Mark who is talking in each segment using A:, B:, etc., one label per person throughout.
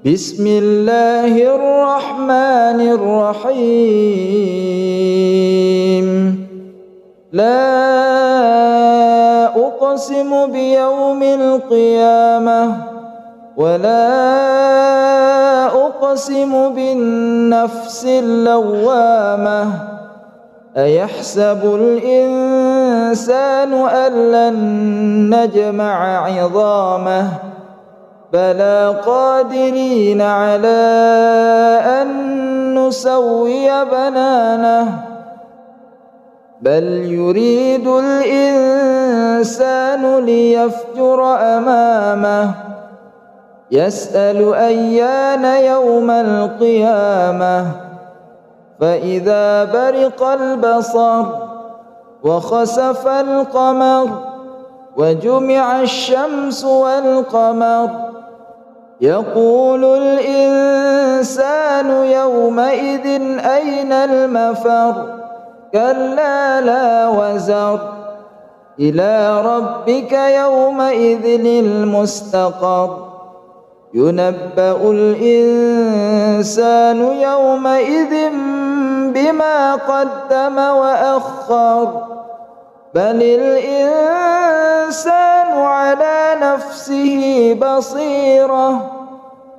A: بسم الله الرحمن الرحيم. لا أقسم بيوم القيامة ولا أقسم بالنفس اللوامة. أيحسب الإنسان أن لن نجمع عظامه بلى قادرين على أن نسوي بنانه بل يريد الإنسان ليفجر أمامه يسأل أيان يوم القيامة فإذا برق البصر وخسف القمر وجمع الشمس والقمر يقول الإنسان يومئذ أين المفر كلا لا وزر إلى ربك يومئذ المستقر ينبأ الإنسان يومئذ بما قدم وأخر بل الإنسان على نفسه بصيرة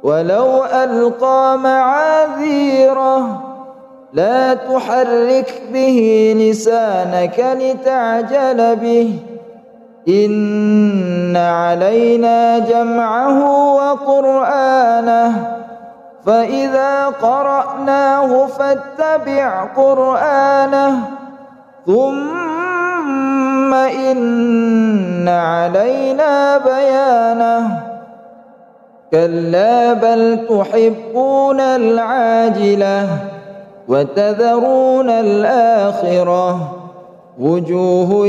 A: ولو ألقى معاذيره لا تحرك به لسانك لتعجل به إن علينا جمعه وقرآنه فإذا قرأناه فاتبع قرآنه ثم إن علينا بيانه كلا بل تحبون العاجلة وتذرون الآخرة وجوه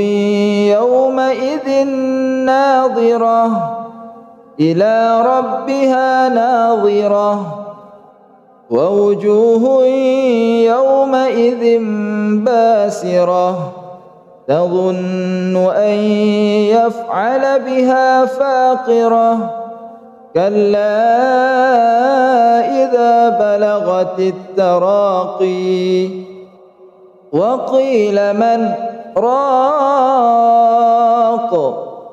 A: يومئذ ناظرة إلى ربها ناظرة ووجوه يومئذ باسرة تظن أن يفعل بها فاقرة كلا إذا بلغت التراقي وقيل من راق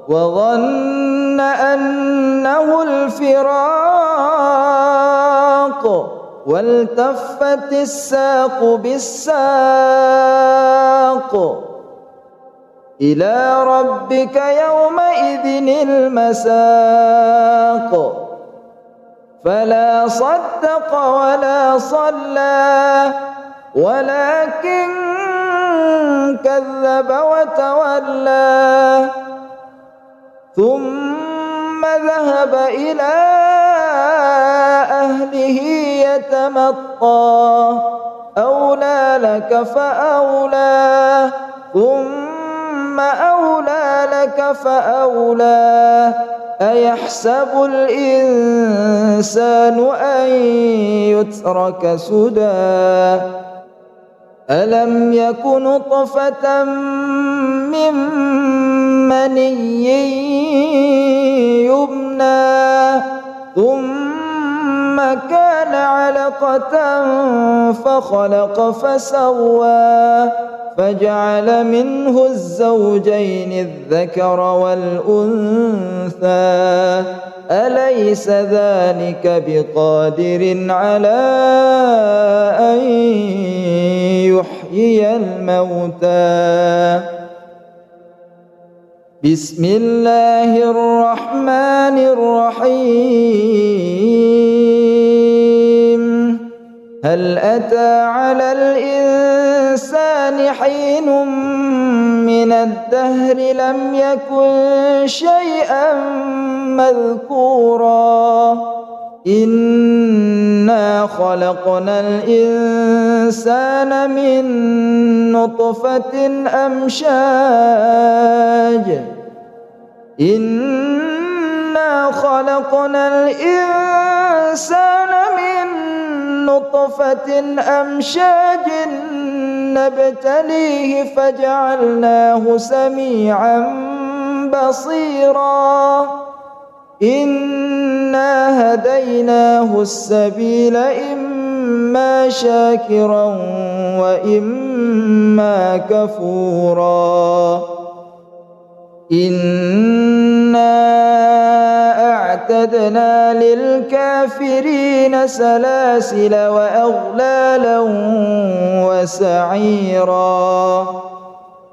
A: وظن أنه الفراق والتفت الساق بالساق إلى ربك يومئذ المساق فلا صدق ولا صلى ولكن كذب وتولى ثم ذهب إلى أهله يتمطى أولى لك فأولى ثم أولى لك فأولى أيحسب الإنسان أن يترك سدى ألم يك نطفة من مني يمنى ثم كان علقة فخلق فسوى فجعل منه الزوجين الذكر والأنثى أليس ذلك بقادر على أن يحيي الموتى بسم الله الرحمن الرحيم هل أتى على الإنسان حين من الدهر لم يكن شيئا مذكورا إنا خلقنا الإنسان من نطفة أمشاج إنا خلقنا الإنسان من نطفة أمشاج نبتليه فجعلناه سميعا بصيرا إنا هديناه السبيل إما شاكرا وإما كفورا إنا أعتدنا للكافرين سلاسل وأغلالا وسعيرا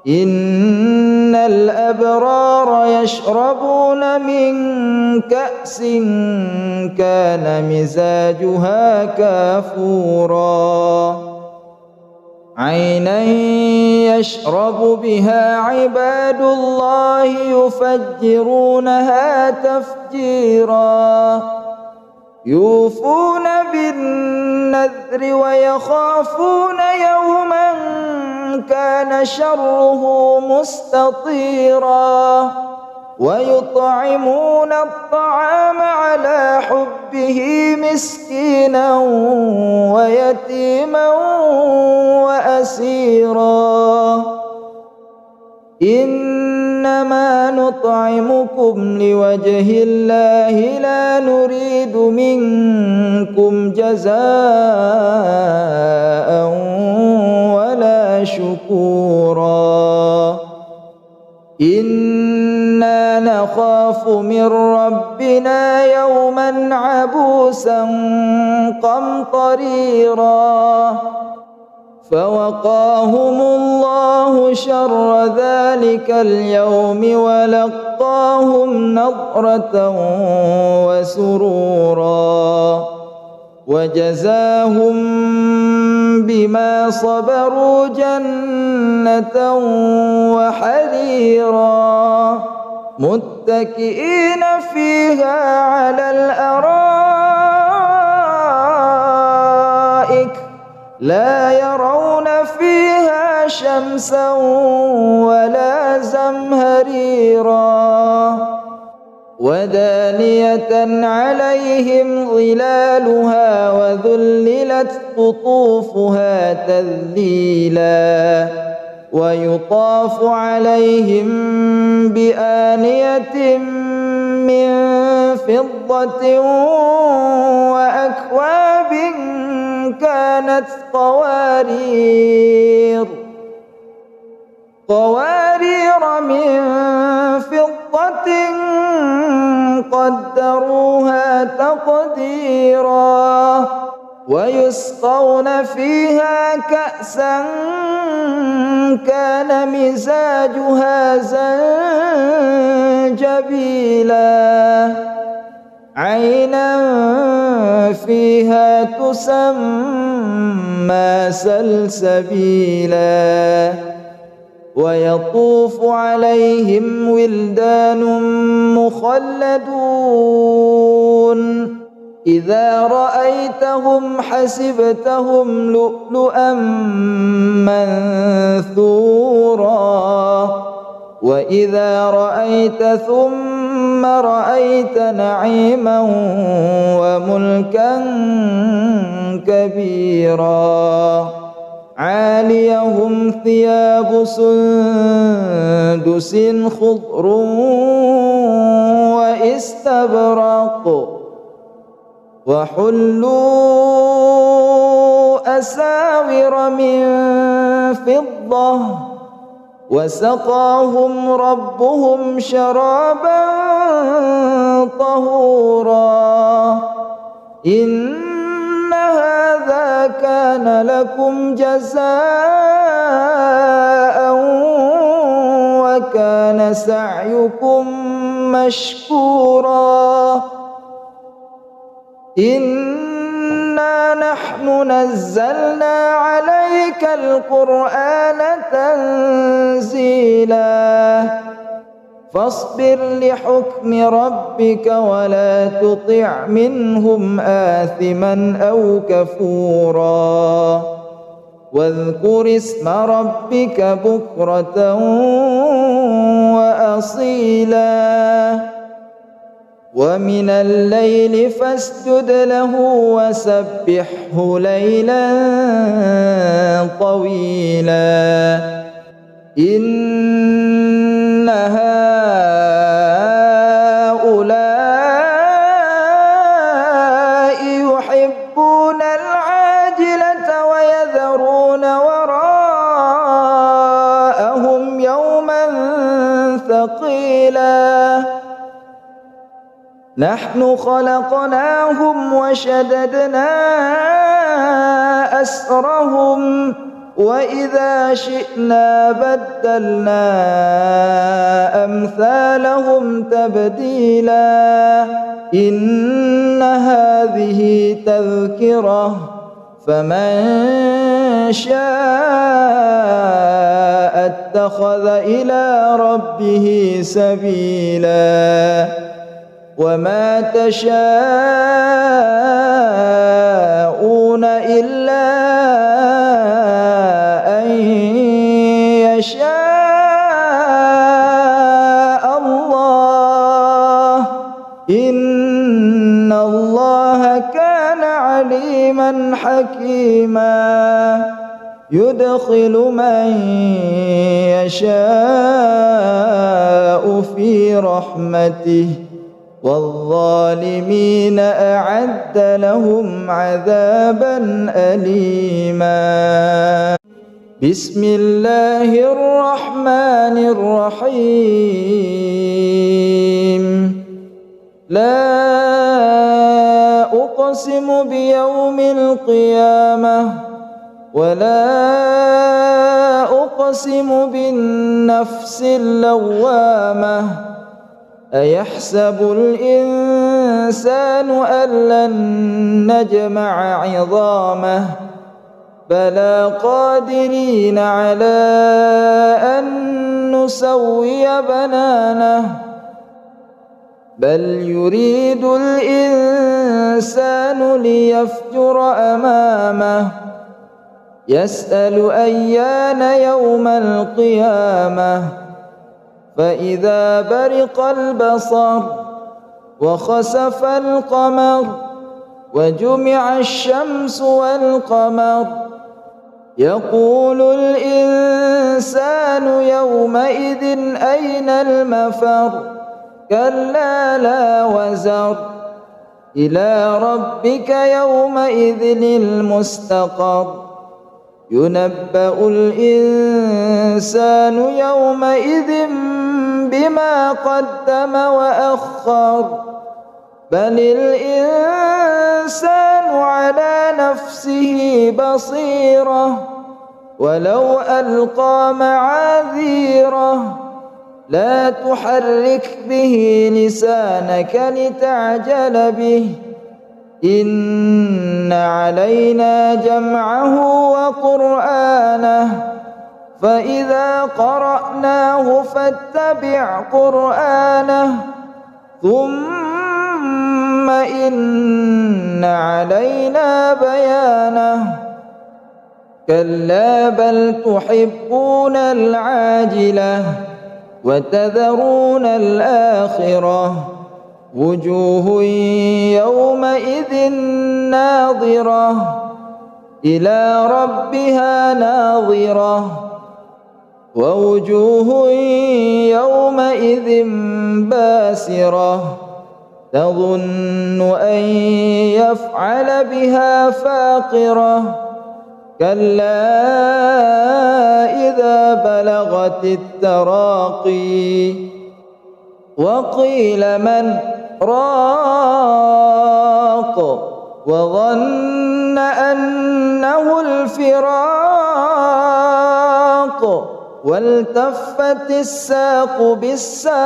A: إن الأبرار يشربون من كأس كان مزاجها كافورا عينا يشرب بها عباد الله يفجرونها تفجيرا يوفون بالنذر ويخافون يوما كان شره مستطيرا ويطعمون الطعام على حبه مسكينا ويتيما وأسيرا إنما نطعمكم لوجه الله لا نريد منكم جزاء ولا شكورا إنا نخاف من ربنا يوما عبوسا قمطريرا فوقاهم الله شر ذلك اليوم ولقاهم نضرة وسرورا وجزاهم بما صبروا جنة وحريرا متكئين فيها على الأرائك لا يرون فيها شمسا ولا زمهريرا ودانية عليهم ظلالها وذللت قطوفها تذليلا ويطاف عليهم بآنية من فضة وأكواب كانت قوارير من فضة قدروها تقديرا ويسقون فيها كأسا كان مزاجها زنجبيلا عينا فيها تسمى سلسبيلا ويطوف عليهم ولدان مخلدون إذا رأيتهم حسبتهم لؤلؤا منثورا وإذا رأيت ثم رأيت نعيما وملكا كبيرا عاليهم ثياب سندس خضر واستبرق وحلوا أساور من فضة وسقاهم ربهم شرابا طهورا إن هذا كان لكم جزاء وكان سعيكم مشكورا إنا نحن نزلنا عليك القرآن تنزيلا فاصبر لحكم ربك ولا تطع منهم آثما أو كفورا واذكر اسم ربك بكرة وأصيلا ومن الليل فاسجد له وسبحه ليلا طويلا إن هؤلاء يحبون العاجلة ويذرون وراءهم يوما ثقيلا نحن خلقناهم وشددنا أسرهم وإذا شئنا بدلنا أمثالهم تبديلا إن هذه تذكرة فمن شاء اتخذ إلى ربه سبيلا وما تشاءون إلا أن يشاء الله إن الله كان عليما حكيما يدخل من يشاء في رحمته والظالمين أعد لهم عذابا أليما بسم الله الرحمن الرحيم لا أقسم بيوم القيامة ولا أقسم بالنفس اللوامة أيحسب الإنسان أن لن نجمع عظامه بلى قادرين على أن نسوي بنانه بل يريد الإنسان ليفجر أمامه يسأل أيان يوم القيامة فإذا برق البصر وخسف القمر وجمع الشمس والقمر يقول الإنسان يومئذ أين المفر كلا لا وزر إلى ربك يومئذ المستقر ينبأ الإنسان يومئذ بما قدم وأخر بل الإنسان على نفسه بصيرة ولو ألقى معاذيره لا تحرك به لسانك لتعجل به إن علينا جمعه وقرآنه فإذا قرأناه فاتبع قرآنه ثم إن علينا بيانه كلا بل تحبون العاجلة وتذرون الآخرة وجوه يومئذ ناظرة إلى ربها ناظرة ووجوه يومئذ باسرة تظن أن يفعل بها فاقرة كلا إذا بلغت التراقي وقيل من راق وظن أنه الفراق والتفت الساق بالساق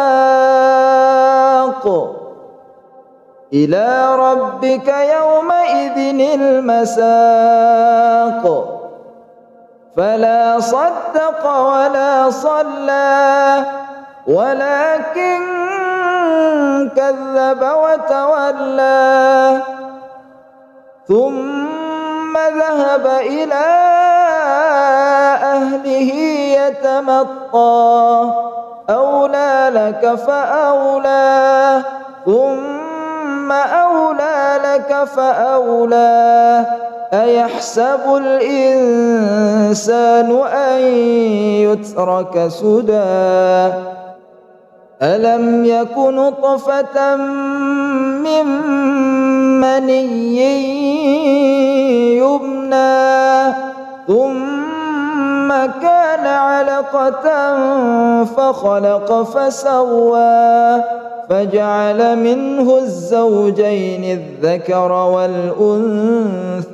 A: إلى ربك يومئذ المساق فلا صدق ولا صلى ولكن كذب وتولى ثم ذهب إلى أهله يتمطى أولى لك فأولى ثم أولى لك فأولى أيحسب الإنسان أن يترك سدى ألم يك نطفة من مني يمنى ثم كان علقة فخلق فسوى فجعل منه الزوجين الذكر والأنثى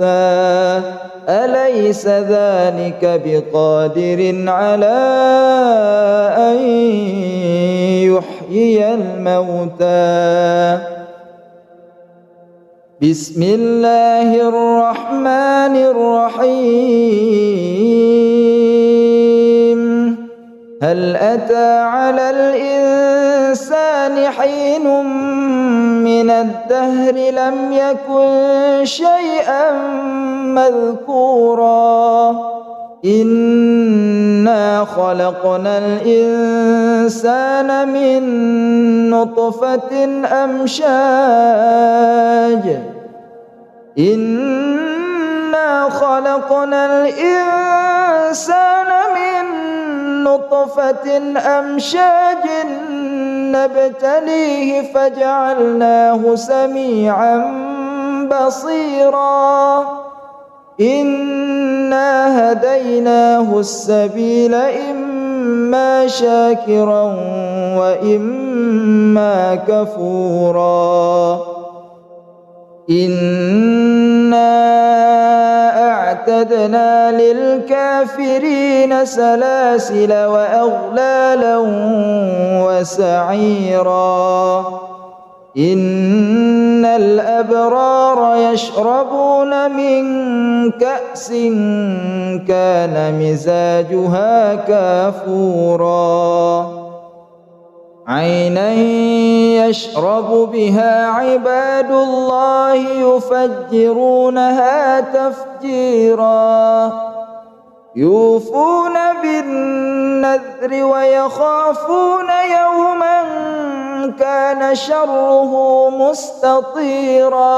A: أليس ذلك بقادر على أن يحيي الموتى بسم الله الرحمن الرحيم هل أتى على الإنسان حين من الدهر لم يكن شيئا مذكورا إنا خلقنا الإنسان من نطفة أمشاج إنا خلقنا الإنسان من نطفة أمشاج نبتليه فجعلناه سميعا بصيرا إنا هديناه السبيل إما شاكرا وإما كفورا إنا أعتدنا للكافرين سلاسل وأغلالا وسعيرا إن الأبرار يشربون من كأس كان مزاجها كافورا عينا يشرب بها عباد الله يفجرونها تفجيرا يوفون بالنذر ويخافون يوما كان شره مستطيرا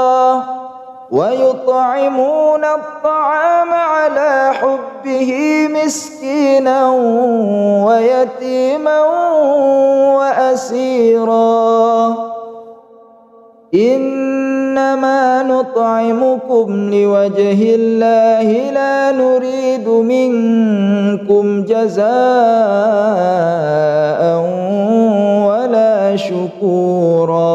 A: ويطعمون الطعام على حبه مسكينا ويتيما وأسيرا إنما نطعمكم لوجه الله لا نريد منكم جزاء ولا شكورا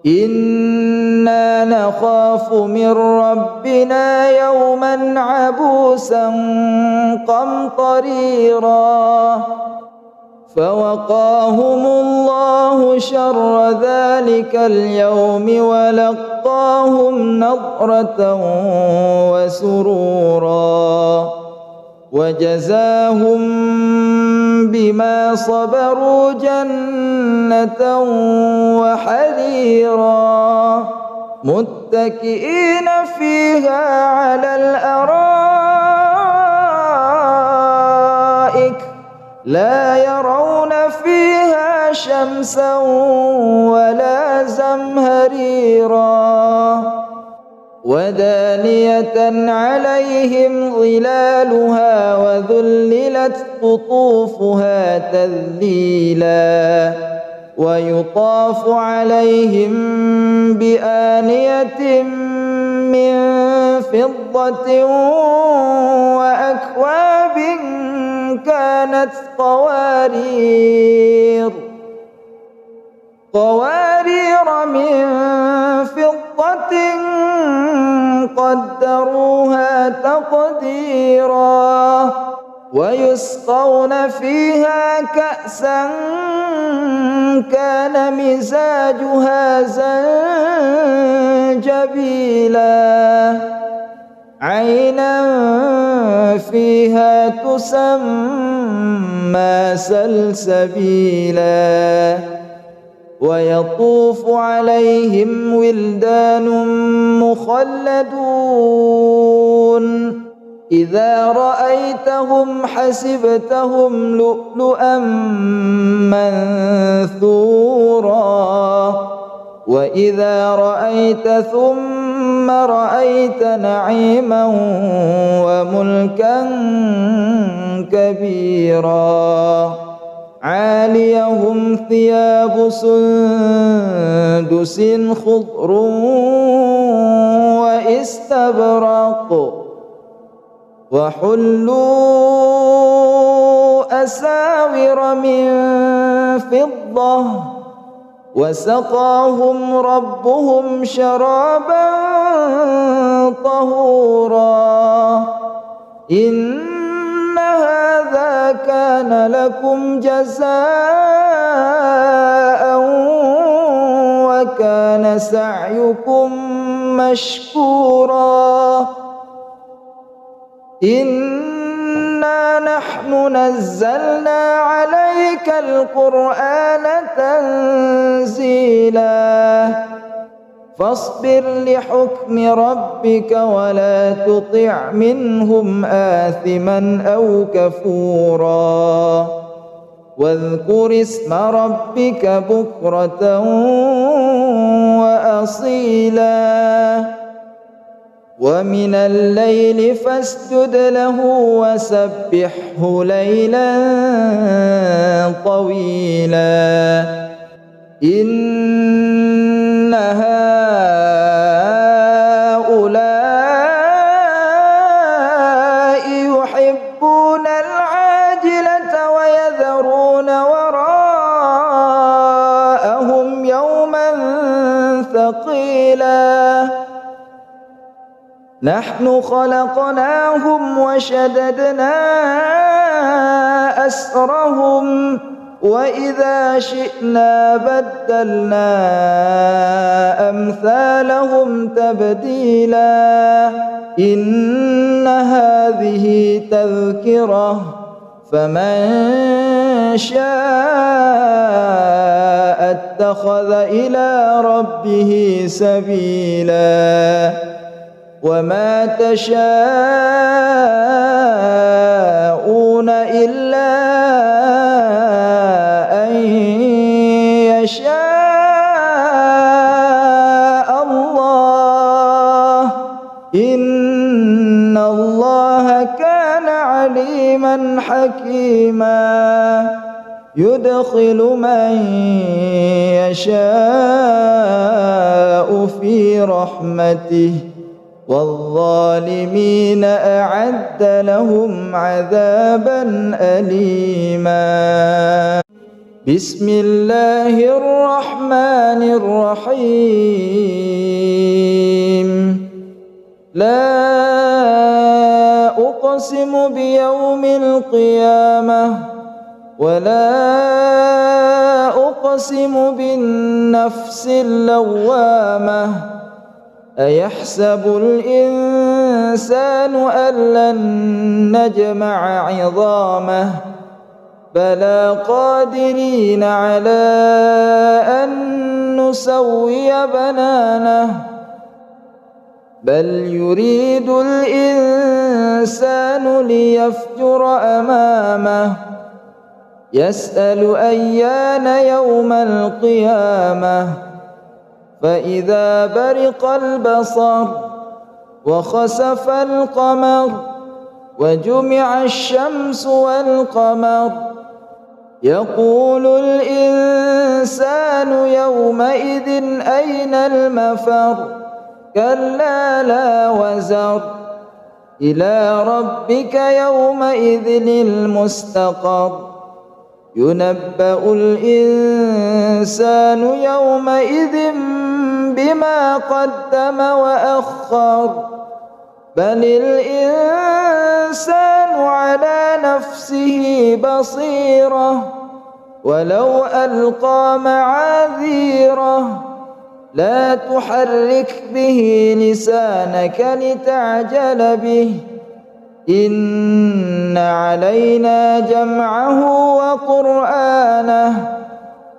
A: إنا نخاف من ربنا يوما عبوسا قمطريرا فوقاهم الله شر ذلك اليوم ولقاهم نضرة وسرورا وجزاهم بما صبروا جنة وحريرا متكئين فيها على الأرائك لا يرون فيها شمسا ولا زمهريرا ودانية عليهم ظلالها وذللت قطوفها تذليلا ويطاف عليهم بآنية من فضة وأكواب كانت قوارير من فضة قدروها تقديرا ويسقون فيها كأسا كان مزاجها زنجبيلا عينا فيها تسمى سلسبيلا ويطوف عليهم ولدان مخلدون إذا رأيتهم حسبتهم لؤلؤا منثورا وإذا رأيت ثم رأيت نعيما وملكا كبيرا عاليهم ثياب سندس خضر واستبرق وحلوا أساور من فضة وسقاهم ربهم شرابا طهورا إن هذا كان لكم جزاء وكان سعيكم مشكورا إنا نحن نزلنا عليك القرآن تنزيلا فاصبر لحكم ربك ولا تطع منهم آثما أو كفورا واذكر اسم ربك بكرة وأصيلا ومن الليل فاسجد له وسبحه ليلا طويلا إن هؤلاء يحبون العاجلة ويذرون وراءهم يوما ثقيلا نحن خلقناهم وشددنا أسرهم وإذا شئنا بدلنا أمثالهم تبديلا إن هذه تذكرة فمن شاء اتخذ إلى ربه سبيلا وما تشاءون إلا أن يشاء الله إن الله كان عليما حكيما يدخل من يشاء في رحمته والظالمين أعد لهم عذابا أليما بسم الله الرحمن الرحيم لا أقسم بيوم القيامة ولا أقسم بالنفس اللوامة أيحسب الإنسان أن لن نجمع عظامه بلى قادرين على أن نسوي بنانه بل يريد الإنسان ليفجر أمامه يسأل أيان يوم القيامة فإذا برق البصر وخسف القمر وجمع الشمس والقمر يقول الإنسان يومئذ أين المفر كلا لا وزر إلى ربك يومئذ المستقر ينبأ الإنسان يومئذ بما قدم وأخر بل الإنسان على نفسه بصيرة ولو ألقى معاذيره لا تحرك به لسانك لتعجل به إن علينا جمعه وقرآنه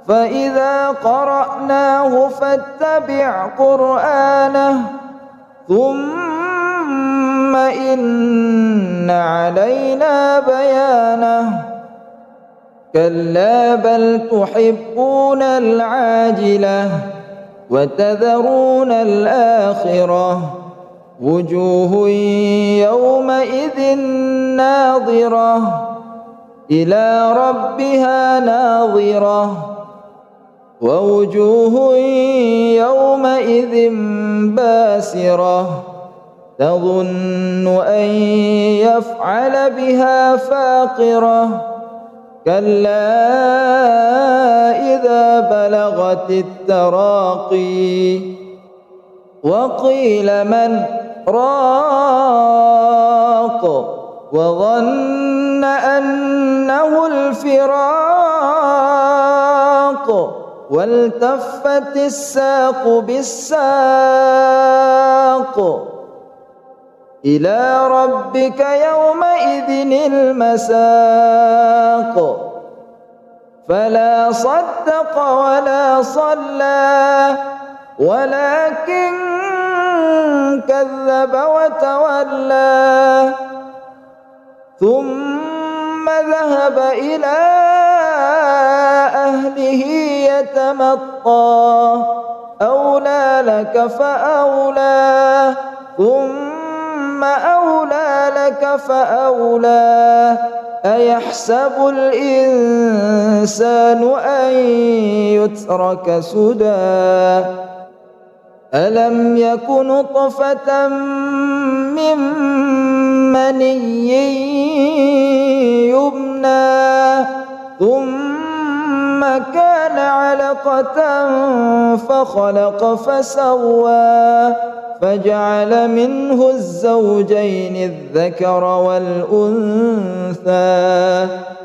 A: فإذا قرأناه فاتبع قرآنه ثم إن علينا بيانه كلا بل تحبون العاجلة وتذرون الآخرة وجوه يومئذ ناظرة إلى ربها ناظرة ووجوه يومئذ باسرة تظن أن يفعل بها فاقرة كلا إذا بلغت التراقي وقيل من راق وظن أنه الفراق والتفت الساق بالساق إلى ربك يومئذ المساق فلا صدق ولا صلى ولكن كذب وتولى ثم ذهب إلى أهله يتمطى أولى لك فأولى ثم أولى لك فأولى أيحسب الإنسان أن يترك سدى ألم يك نطفة من مني يمنى ثم كان علقة فخلق فسوى فجعل منه الزوجين الذكر والأنثى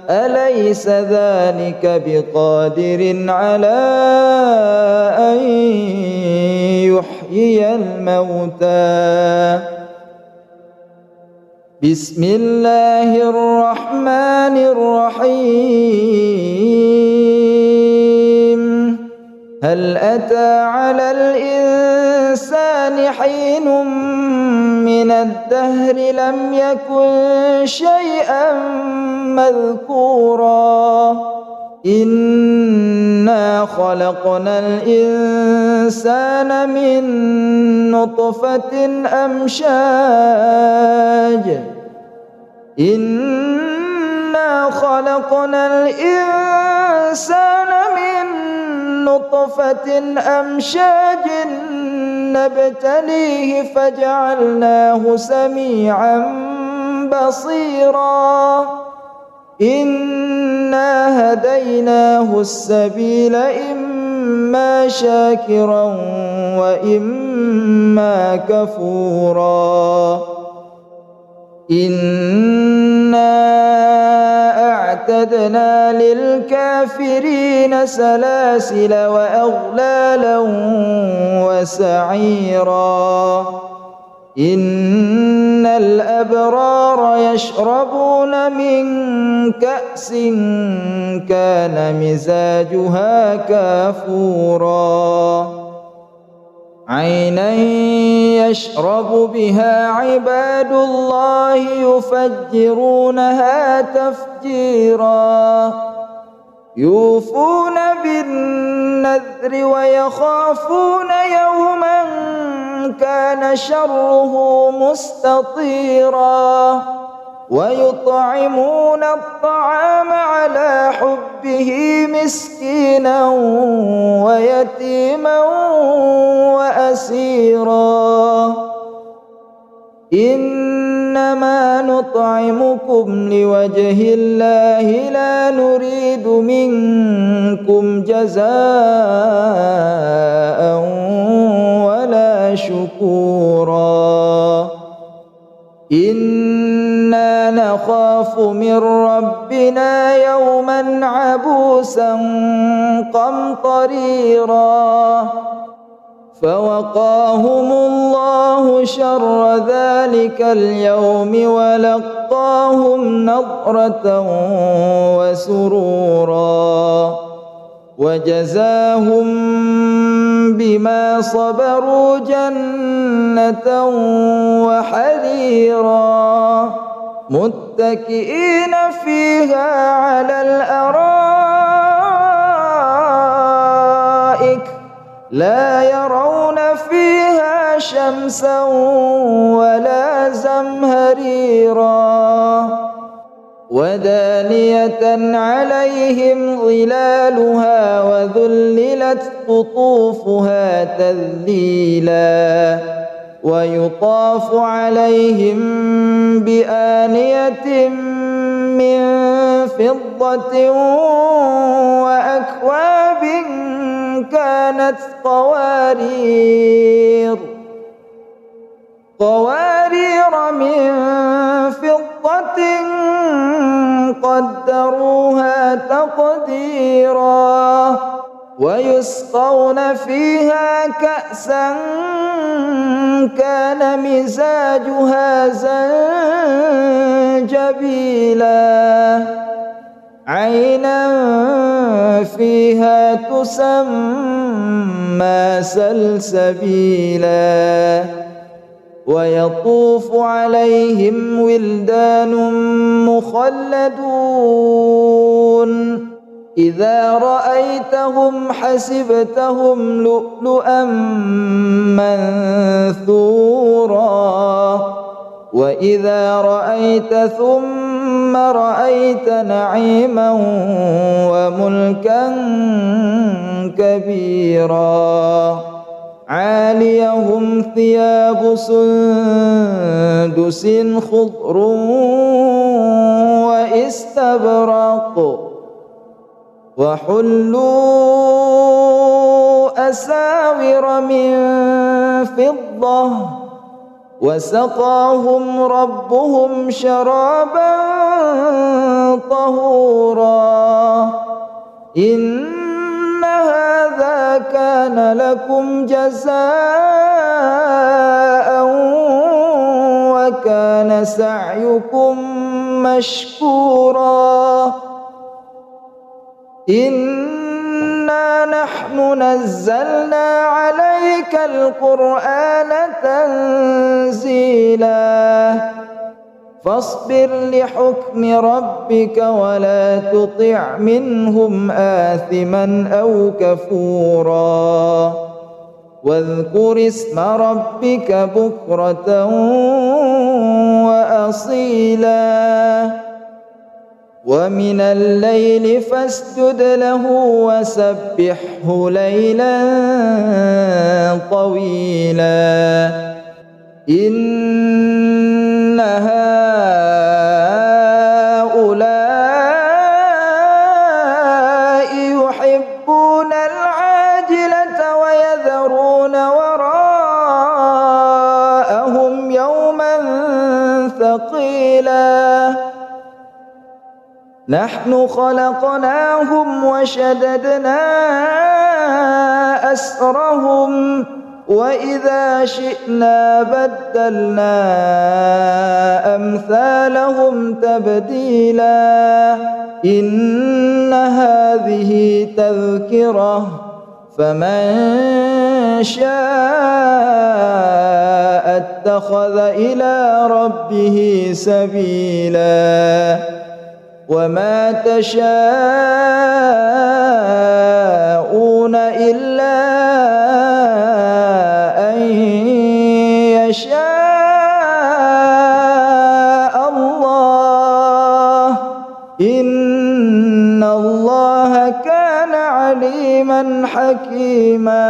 A: أليس ذلك بقادر على أن يحيي الموتى بسم الله الرحمن الرحيم هل أتى على الإنسان حين من الدهر لم يكن شيئا مذكورا إنا خلقنا الإنسان من نطفة أمشاج إنا خلقنا الإنسان من نطفة أمشاج نبتليه فجعلناه سميعا بصيرا إنا هديناه السبيل إما شاكرا وإما كفورا إنا أعتدنا للكافرين سلاسل وأغلالا وسعيرا إن الأبرار يشربون من كأس كان مزاجها كافورا عينا يشرب بها عباد الله يفجرونها تفجيرا يوفون بالنذر ويخافون يوما كان شره مستطيرا ويطعمون الطعام على حبه مسكينا ويتيما وأسيرا إنما نطعمكم لوجه الله لا نريد منكم جزاء ولا شكورا إنا نخاف من ربنا يوما عبوسا قمطريرا فوقاهم الله شر ذلك اليوم ولقاهم نضرة وسرورا وجزاهم بما صبروا جنة وحريرا متكئين فيها على الأرائك لا يرون فيها شمسا ولا زمهريرا ودانية عليهم ظلالها وذللت قطوفها تذليلا ويطاف عليهم بآنية من فضة وأكواب كانت قوارير من فضة قدروها تقديرا ويسقون فيها كأسا كان مزاجها زنجبيلا عينا فيها تسمى سلسبيلا ويطوف عليهم ولدان مخلدون إذا رأيتهم حسبتهم لؤلؤا منثورا وإذا رأيت ثم رأيت نعيما وملكا كبيرا عاليهم ثياب سندس خضر واستبرق وحلوا أساور من فضة وسقاهم ربهم شرابا طهورا إن هذا كان لكم جزاء وكان سعيكم مشكورا إنا نحن نزلنا عليك القرآن تنزيلا فاصبر لحكم ربك ولا تطع منهم آثما أو كفورا واذكر اسم ربك بكرة وأصيلا ومن الليل فاسجد له وسبحه ليلا طويلا إن هؤلاء يحبون العاجلة ويذرون وراءهم يوما ثقيلا نحن خلقناهم وشددنا أسرهم وإذا شئنا بدلنا أمثالهم تبديلا إن هذه تذكرة فمن شاء اتخذ إلى ربه سبيلا وما تشاءون إلا أن يشاء الله إن الله كان عليما حكيما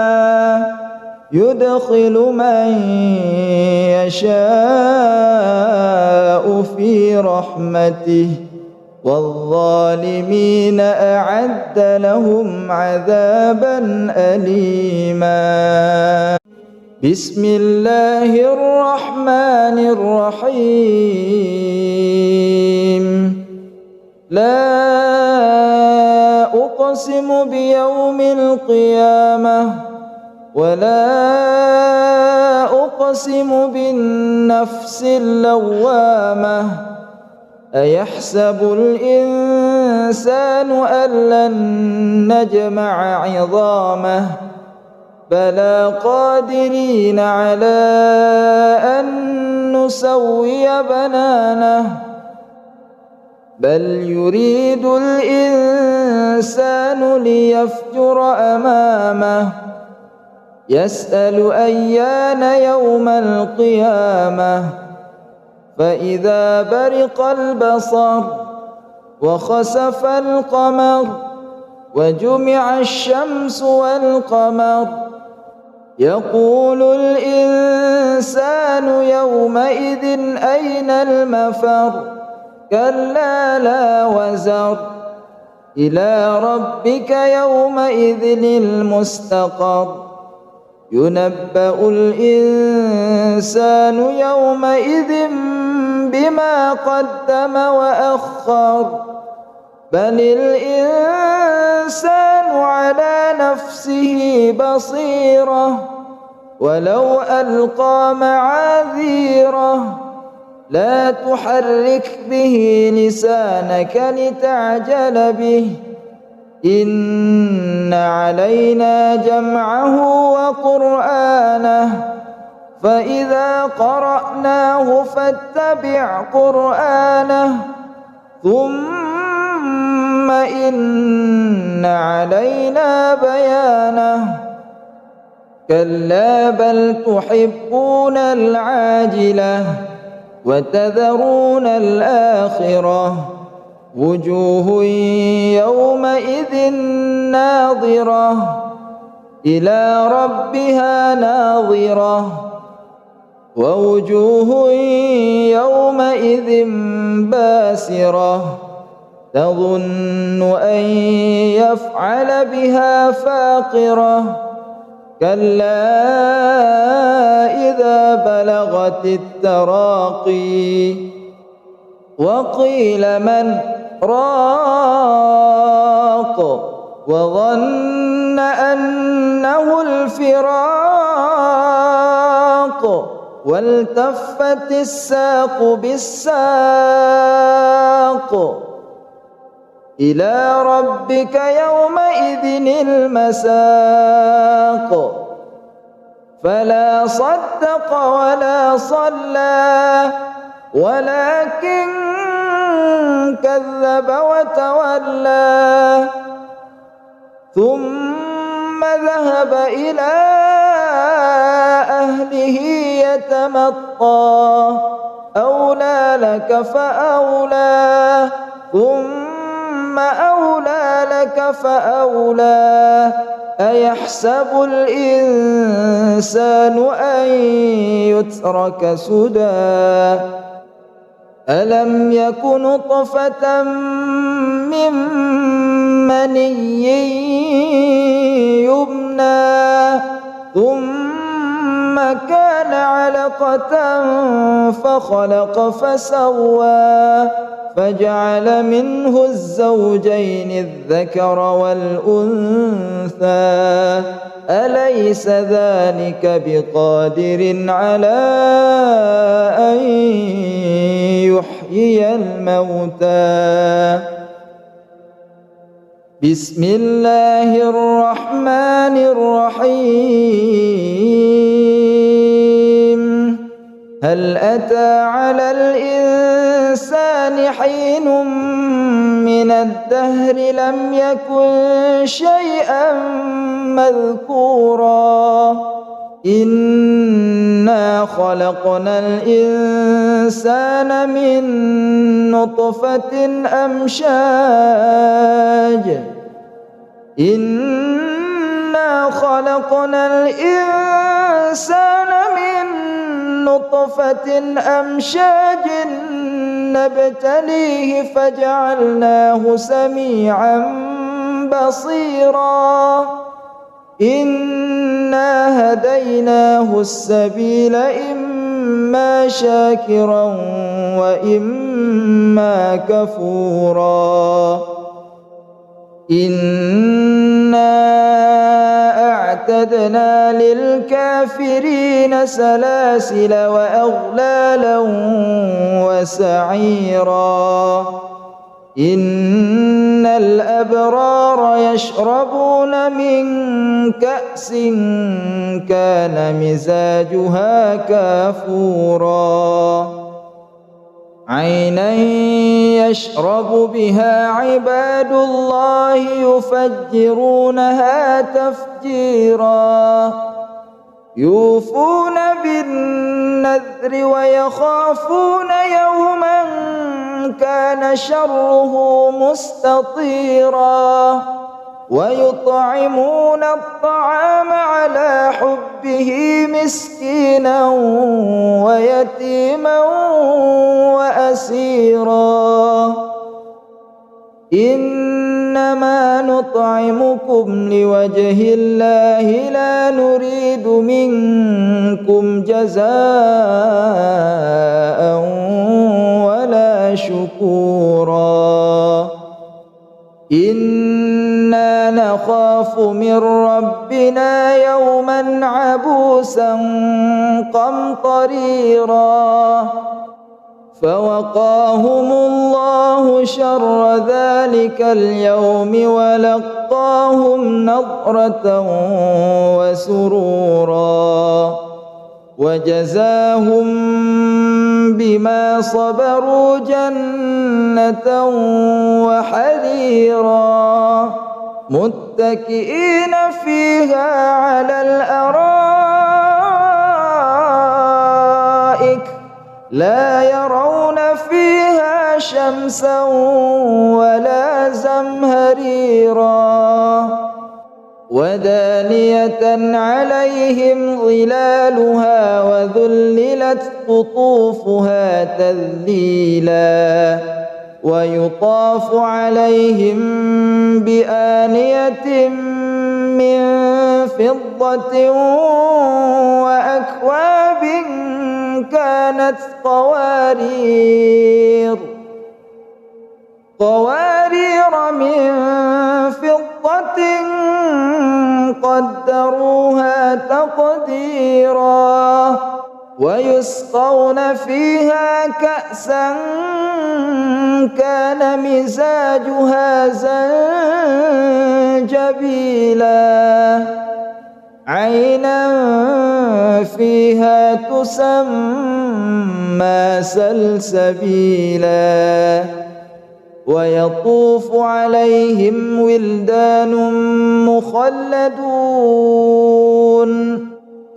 A: يدخل من يشاء في رحمته والظالمين أعد لهم عذابا أليما بسم الله الرحمن الرحيم لا أقسم بيوم القيامة ولا أقسم بالنفس اللوامة أيحسب الإنسان أن لن نجمع عظامه بلى قادرين على أن نسوي بنانه بل يريد الإنسان ليفجر أمامه يسأل أيان يوم القيامة فإذا برق البصر وخسف القمر وجمع الشمس والقمر يقول الإنسان يومئذ أين المفر كلا لا وزر إلى ربك يومئذ المستقر ينبأ الإنسان يومئذ بما قدم وأخر بل الإنسان على نفسه بصيرة ولو ألقى معاذيره لا تحرك به لسانك لتعجل به إن علينا جمعه وقرآنه فإذا قرأناه فاتبع قرآنه ثم إن علينا بيانه كلا بل تحبون العاجلة وتذرون الآخرة وجوه يومئذ ناظرة إلى ربها ناظرة ووجوه يومئذ باسرة تظن أن يفعل بها فاقرة كلا إذا بلغت التراقي وقيل من راق وظن أنه الفراق والتفت الساق بالساق إلى ربك يومئذ المساق فلا صدق ولا صلى ولكن كذب وتولى ثم ذهب إلى أهله يتمطى أولى لك فأولى ثم أولى لك فأولى أيحسب الإنسان أن يترك سدى ألم يك نطفة من مني يمنى ثم كان علقة فخلق فسوى فجعل منه الزوجين الذكر والأنثى أليس ذلك بقادر على أن يحيي الموتى بسم الله الرحمن الرحيم هل أتى على الإنسان حين من الدهر لم يكن شيئا مذكورا إنا خلقنا الإنسان من نطفة أمشاج إنا خلقنا الإنسان من نطفة أمشاج نبتليه فجعلناه سميعا بصيرا إنا هديناه السبيل إما شاكرا وإما كفورا إنا أعتدنا للكافرين سلاسل وأغلالا وسعيرا إن الأبرار يشربون من كأس كان مزاجها كافورا عينا يشرب بها عباد الله يفجرونها تفجيرا يوفون بالنذر ويخافون يوما كان شره مستطيرا ويطعمون الطعام على حبه مسكينا ويتيما وأسيرا إنما نطعمكم لوجه الله لا نريد منكم جزاء ولا شكورا إنا نخاف من ربنا يوما عبوسا قمطريرا فوقاهم الله شر ذلك اليوم ولقاهم نضرة وسرورا وجزاهم بما صبروا جنة وحريرا متكئين فيها على الأرائك لا يرون فيها شمسا ولا زمهريرا ودانية عليهم ظلالها وذللت قطوفها تذليلا ويطاف عليهم بآنية من فضة وأكواب كانت قوارير من فضة قدروها تقديرا ويسقون فيها كأسا كان مزاجها زنجبيلا عينا فيها تسمى سلسبيلا ويطوف عليهم ولدان مخلدون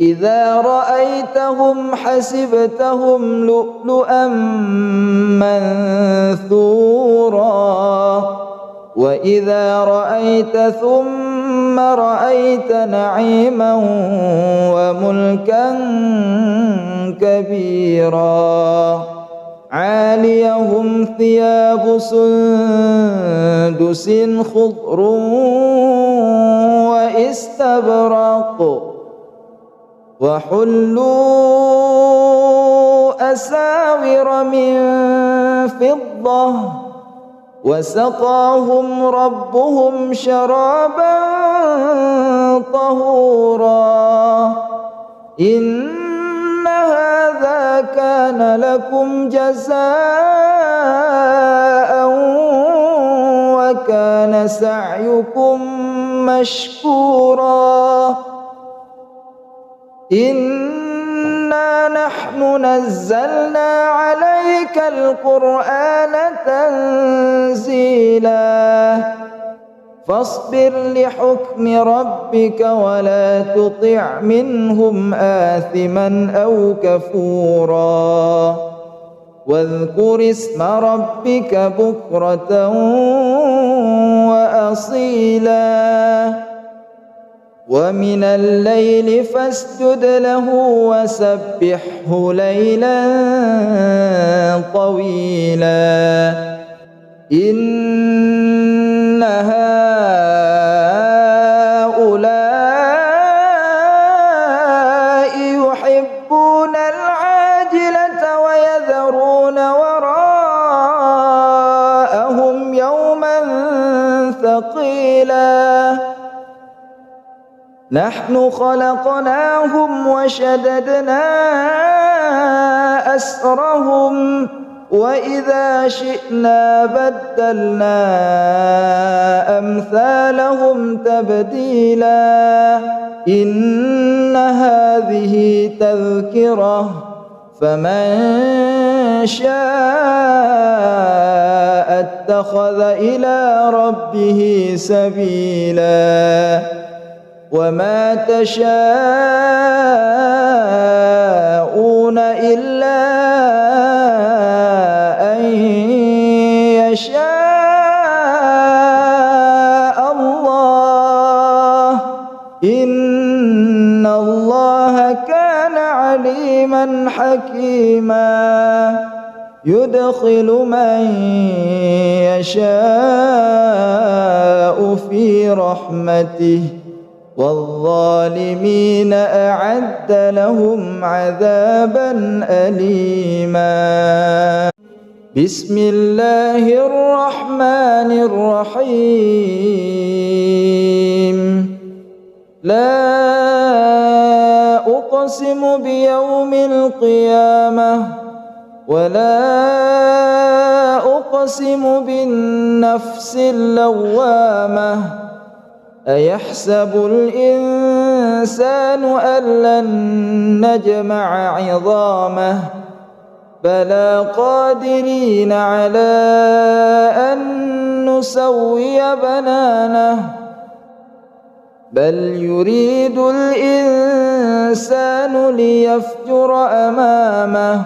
A: إذا رأيتهم حسبتهم لؤلؤا منثورا وإذا رأيت ثم رأيت نعيما وملكا كبيرا عاليهم ثياب سندس خضر واستبرق وحلوا أساور من فضة وسقاهم ربهم شرابا طهورا إن هذا كان لكم جزاء وكان سعيكم مشكورا إنا نحن نزلنا عليك القرآن تنزيلا فاصبر لحكم ربك ولا تطع منهم آثما أو كفورا واذكر اسم ربك بكرة وأصيلا ومن الليل فاسجد له وسبحه ليلا طويلا إن هؤلاء يحبون العاجلة ويذرون وراءهم يوما ثقيلا نحن خلقناهم وشددنا أسرهم وإذا شئنا بدلنا أمثالهم تبديلا إن هذه تذكرة فمن شاء اتخذ إلى ربه سبيلا وما تشاءون إلا أن حكيما يدخل من يشاء في رحمته والظالمين أعد لهم عذابا أليما. بسم الله الرحمن الرحيم. لا أقسم بيوم القيامة ولا أقسم بالنفس اللوامة أيحسب الإنسان أن لن نجمع عظامه بلى قادرين على أن نسوي بنانه بل يريد الإنسان ليفجر أمامه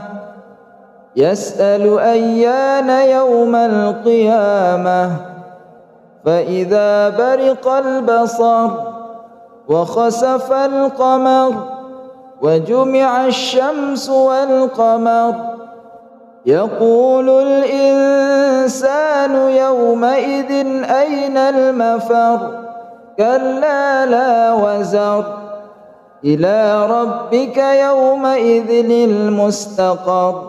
A: يسأل أيان يوم القيامة فإذا برق البصر وخسف القمر وجمع الشمس والقمر يقول الإنسان يومئذ أين المفر كلا لا وزر إلى ربك يومئذ المستقر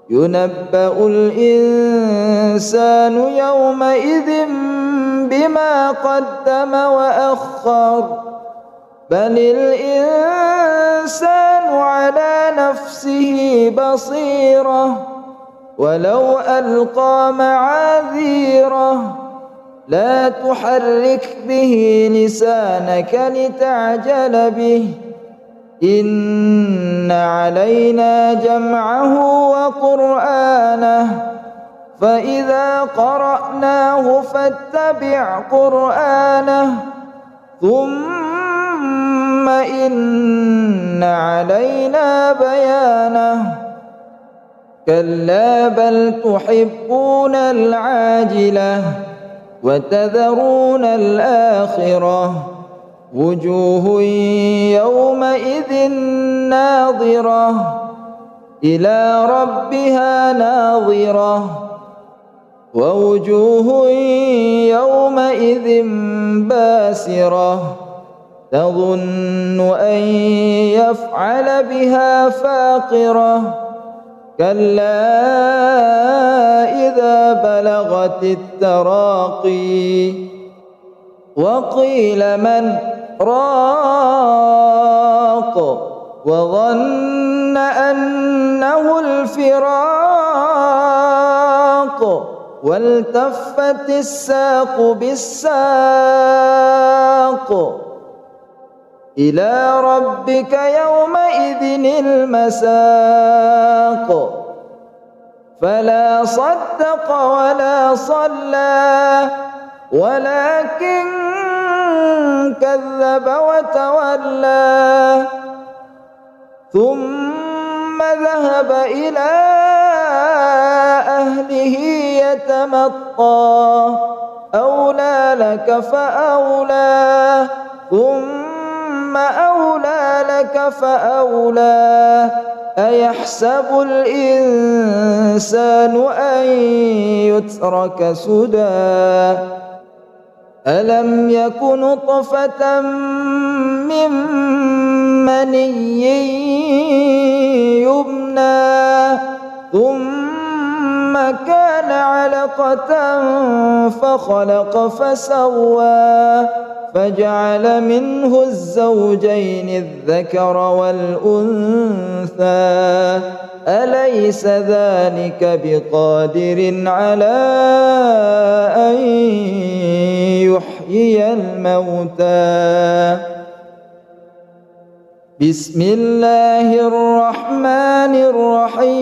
A: ينبأ الإنسان يومئذ بما قدم وأخر بل الإنسان على نفسه بصيرة ولو ألقى معاذيره لا تحرك به لسانك لتعجل به إن علينا جمعه وقرآنه فإذا قرأناه فاتبع قرآنه ثم إن علينا بيانه كلا بل تحبون العاجلة وتذرون الآخرة وجوه يومئذ ناظرة إلى ربها ناظرة ووجوه يومئذ باسرة تظن أن يفعل بها فاقرة كلا إذا بلغت التراقي وقيل من راق وظن أنه الفراق والتفت الساق بالساق إلى ربك يومئذ المساق فلا صدق ولا صلى ولكن كذب وتولى ثم ذهب إلى أهله يتمطى أولى لك فأولى ثم أولى لك فأولى أيحسب الإنسان أن يترك سدى ألم يك نطفة من مني يمنى ثم كان علقة فخلق فسوى فجعل منه الزوجين الذكر والأنثى أليس ذلك بقادر على أن يحيي الموتى بسم الله الرحمن الرحيم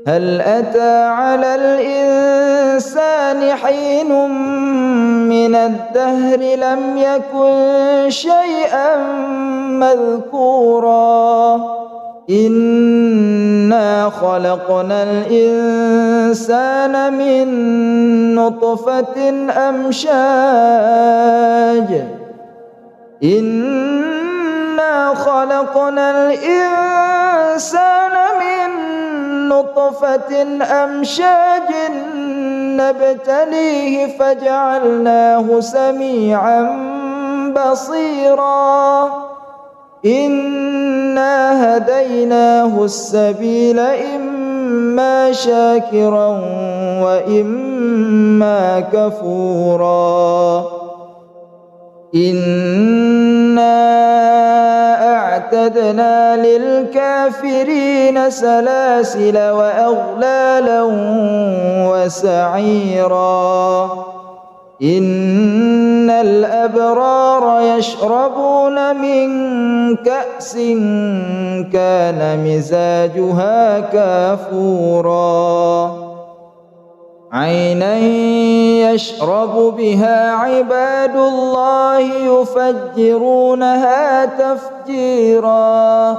A: هل أتى على الإنسان حين من الدهر لم يكن شيئا مذكورا إنا خلقنا الإنسان من نطفة أمشاج إنا خلقنا الإنسان من نطفة أمشاج نبتليه فجعلناه سميعا بصيرا إنا هديناه السبيل إما شاكرا وإما كفورا إنا أعتدنا للكافرين سلاسل وأغلالا وسعيرا إن الأبرار يشربون من كأس كان مزاجها كافورا عينا يشرب بها عباد الله يفجرونها تفجيرا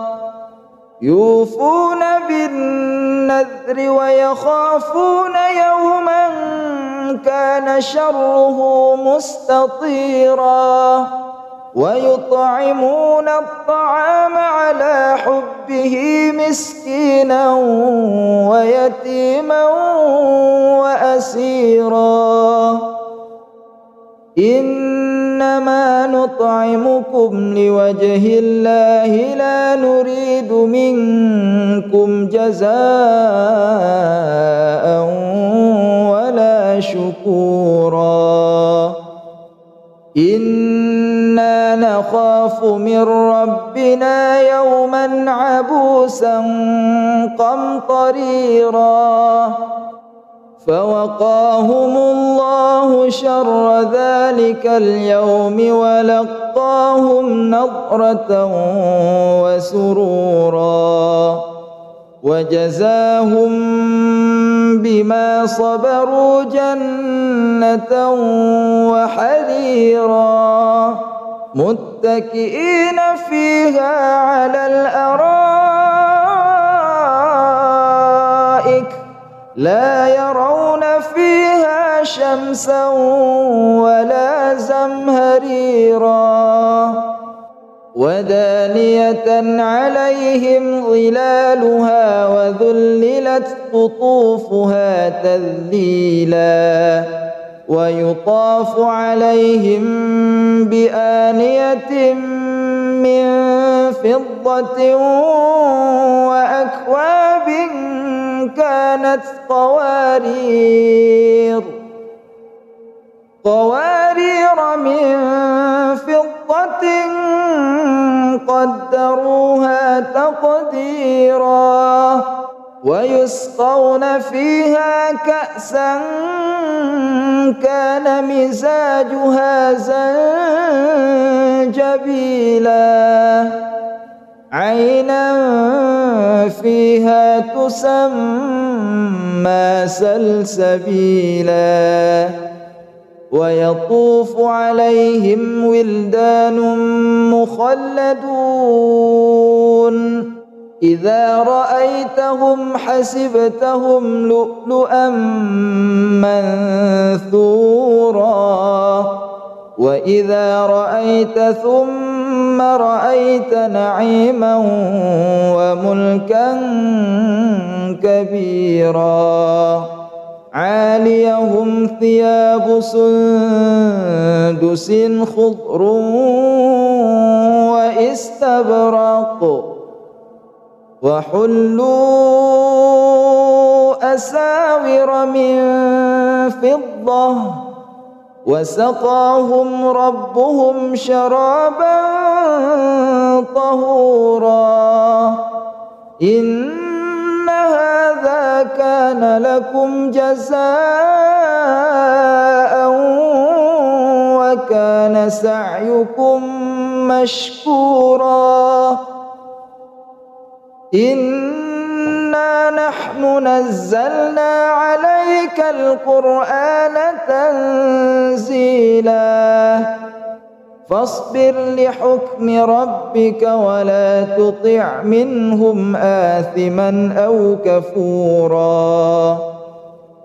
A: يوفون بالنذر ويخافون يوما كان شره مستطيرا ويطعمون الطعام على حبه مسكينا ويتيما وأسيرا إنما نطعمكم لوجه الله لا نريد منكم جزاء ولا شكورا إنا نخاف من ربنا يوما عبوسا قمطريرا فوقاهم الله شر ذلك اليوم ولقاهم نضرة وسرورا وجزاهم بما صبروا جنة وحريرا متكئين فيها على الأرائك لا يرون فيها شمسا ولا زمهريرا ودانية عليهم ظلالها وذللت قطوفها تذليلا ويطاف عليهم بآنية من فضة وأكواب كانت قوارير من فضة قدروها تقديرا ويسقون فيها كأسا كان مزاجها زنجبيلا عينا فيها تسمى سلسبيلا ويطوف عليهم ولدان مخلدون إذا رأيتهم حسبتهم لؤلؤا منثورا وإذا رأيت ثم رأيت نعيما وملكا كبيرا عاليهم ثياب سندس خضر واستبرق وحلوا أساور من فضة وسقاهم ربهم شرابا طهورا إن هذا كان لكم جزاء وكان سعيكم مشكورا إنا نحن نزلنا عليك القرآن تنزيلا فاصبر لحكم ربك ولا تطع منهم آثما أو كفورا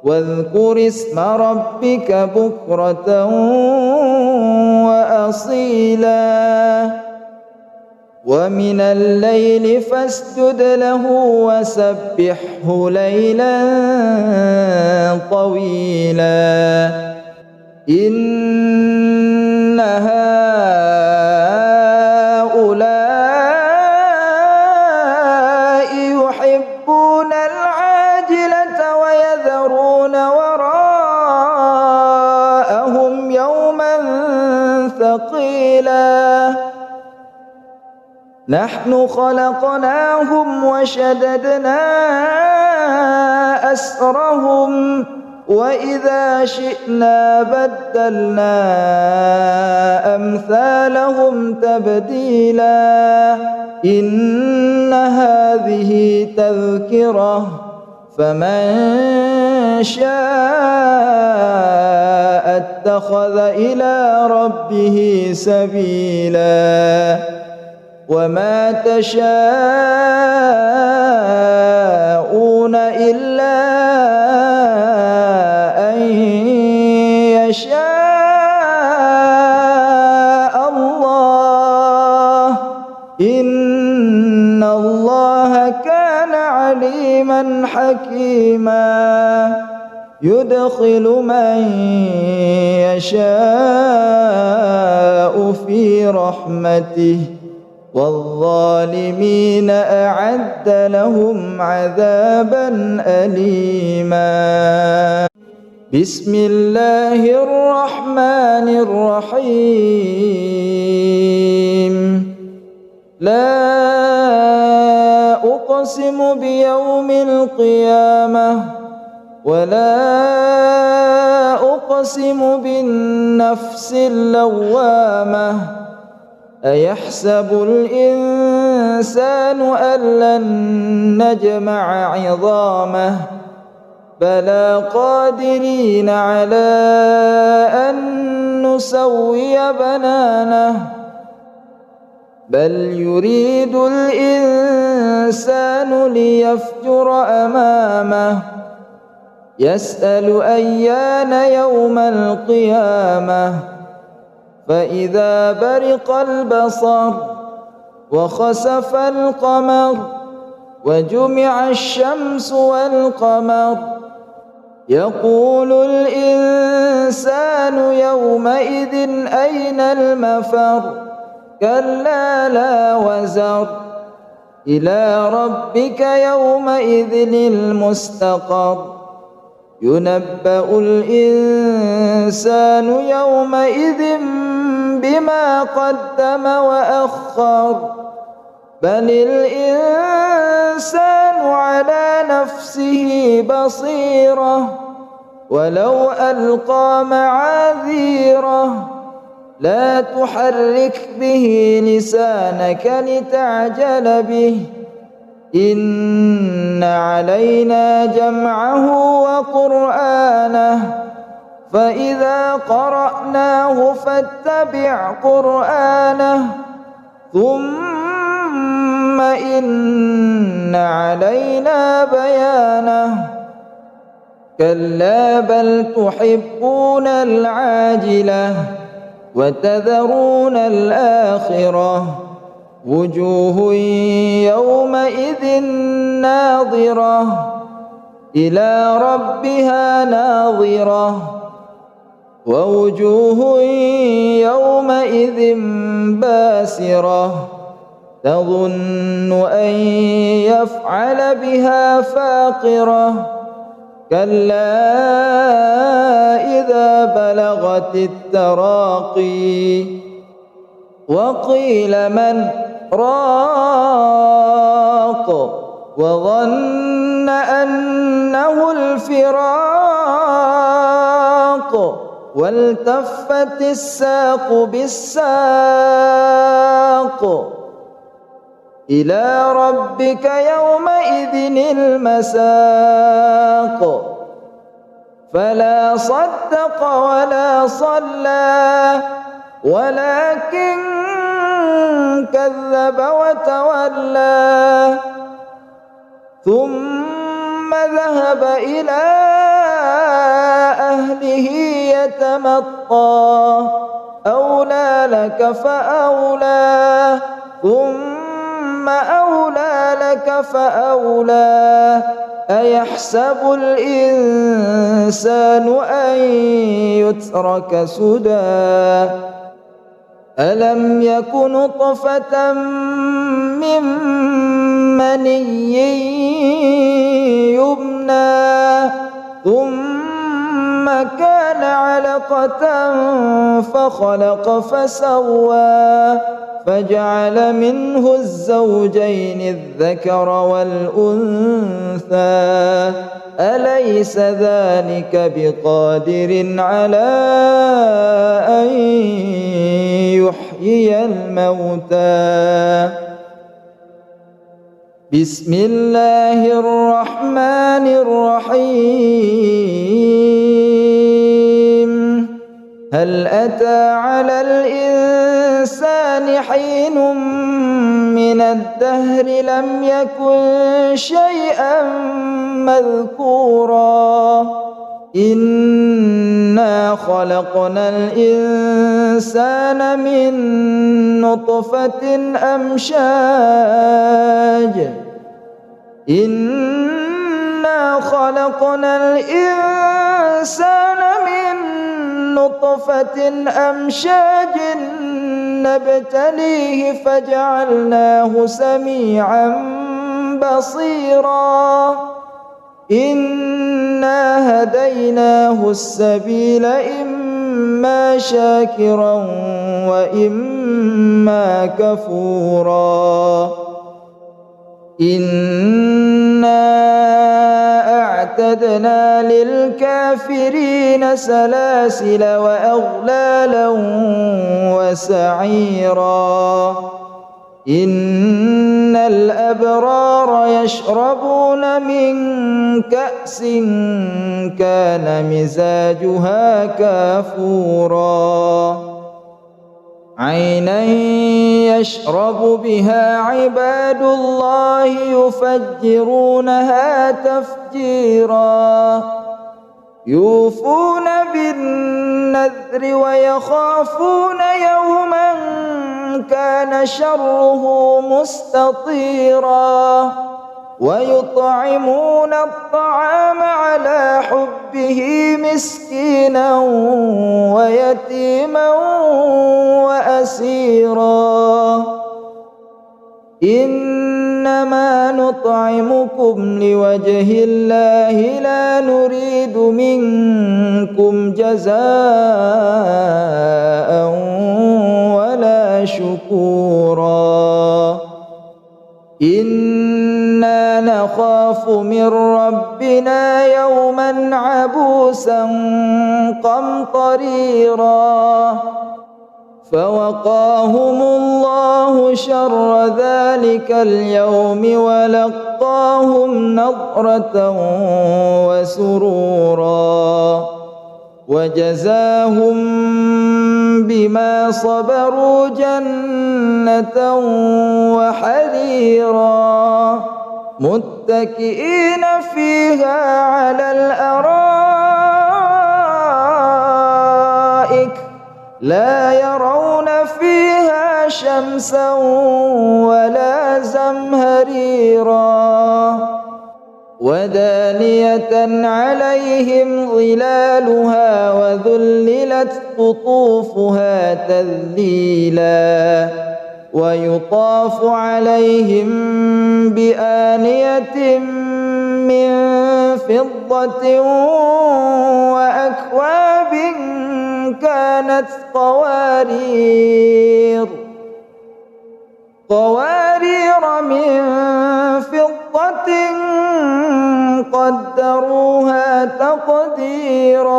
A: واذكر اسم ربك بكرة وأصيلا ومن الليل فاسجد له وسبحه ليلا طويلا إن هؤلاء يحبون العاجلة ويذرون وراءهم يوما ثقيلا نحن خلقناهم وشددنا أسرهم وإذا شئنا بدلنا أمثالهم تبديلا إن هذه تذكرة فمن شاء اتخذ إلى ربه سبيلا وما تشاءون إلا أن يشاء الله إن الله كان عليما حكيما يدخل من يشاء في رحمته والظالمين أعد لهم عذابا أليما بسم الله الرحمن الرحيم لا أقسم بيوم القيامة ولا أقسم بالنفس اللوامة أيحسب الإنسان أن لن نجمع عظامه بلى قادرين على أن نسوي بنانه بل يريد الإنسان ليفجر أمامه يسأل أيان يوم القيامة فإذا برق البصر وخسف القمر وجمع الشمس والقمر يقول الإنسان يومئذ أين المفر كلا لا وزر إلى ربك يومئذ المستقر ينبأ الإنسان يومئذ بما قدم وأخر بل الإنسان على نفسه بصيرة ولو ألقى معاذيره لا تحرك به لسانك لتعجل به إن علينا جمعه وقرآنه فإذا قرأناه فاتبع قرآنه ثم إن علينا بيانه كلا بل تحبون العاجلة وتذرون الآخرة وجوه يومئذ ناظرة إلى ربها ناظرة ووجوه يومئذ باسرة تظن أن يفعل بها فاقرة كلا إذا بلغت التراقي وقيل من راق وظن أنه الفراق والتفت الساق بالساق إلى ربك يومئذ المساق فلا صدق ولا صلى ولكن كذب وتولى ثم ذهب إلى أهله يتمطى أولى لك فأولى ثم فكذبك فأولى أيحسب الإنسان أن يترك سدى ألم يك نطفة من مني يمنى ثم كان علقة فخلق فسوى فجعل منه الزوجين الذكر والأنثى أليس ذلك بقادر على أن يحيي الموتى بسم الله الرحمن الرحيم هل أتى على الإنسان حين من الدهر لم يكن شيئا مذكورا إنا خلقنا الإنسان من نطفة أمشاج إنا خلقنا الإنسان من نطفة أمشاج نبتليه فجعلناه سميعا بصيرا إنا هديناه السبيل إما شاكرا وإما كفورا إنا أعتدنا للكافرين سلاسل وأغلالا وسعيرا إن الأبرار يشربون من كأس كان مزاجها كافورا عينا يشرب بها عباد الله يفجرونها تفجيرا يوفون بالنذر ويخافون يوما كان شره مستطيرا ويطعمون الطعام على حبه مسكينا ويتيما وأسيرا إنما نطعمكم لوجه الله لا نريد منكم جزاء ولا شكورا إنا نخاف من ربنا يوما عبوسا قمطريرا فوقاهم الله شر ذلك اليوم ولقاهم نضرة وسرورا وجزاهم بما صبروا جنة وحريرا متكئين فيها على الأرائك لا يرون فيها شمسا ولا زمهريرا ودانية عليهم ظلالها وذللت قطوفها تذليلا ويطاف عليهم بآنية من فضة وأكواب كانت قوارير من فضة قدروها تقديرا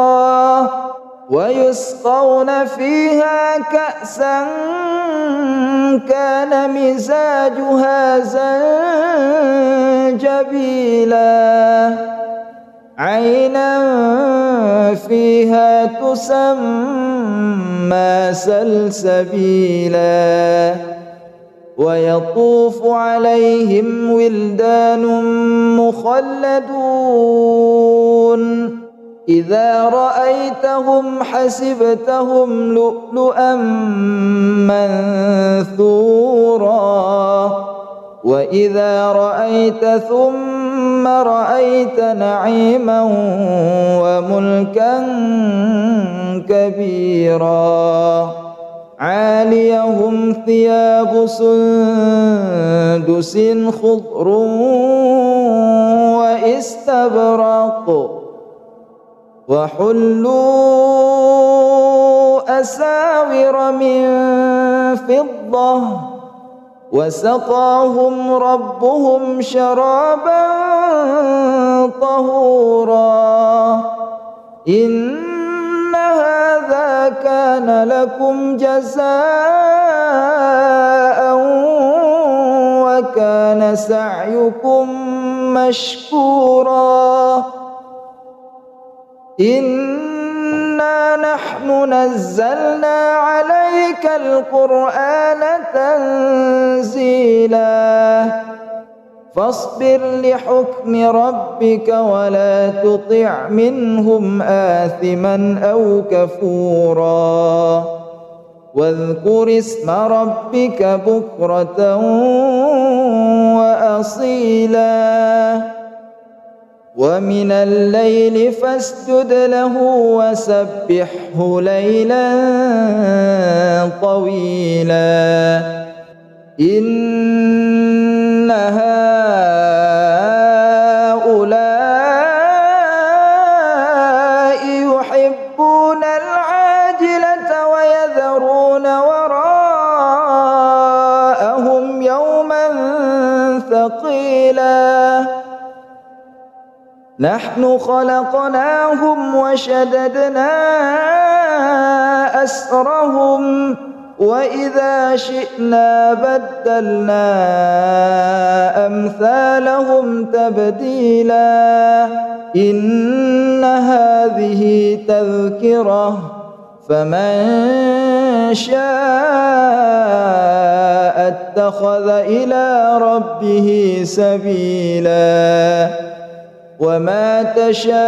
A: ويسقون فيها كأسا كان مزاجها زنجبيلا عينا فيها تسمى سلسبيلا ويطوف عليهم ولدان مخلدون إذا رأيتهم حسبتهم لؤلؤا منثورا وإذا رأيت ثم رأيت نعيما وملكا كبيرا عاليهم ثياب سندس خضر واستبرق وحلوا أساور من فضة وسقاهم ربهم شرابا طهورا إن هذا كان لكم جزاء وكان سعيكم مشكورا إنا نحن نزلنا عليك القرآن تنزيلا فاصبر لحكم ربك ولا تطع منهم آثما أو كفورا واذكر اسم ربك بكرة وأصيلا ومن الليل فاسجد له وسبحه ليلا طويلا إن هؤلاء يحبون العاجلة ويذرون وراءهم يوما ثقيلا نحن خلقناهم وشددنا أسرهم وإذا شئنا بدلنا أمثالهم تبديلا إن هذه تذكرة فمن شاء اتخذ إلى ربه سبيلا وما تشاءون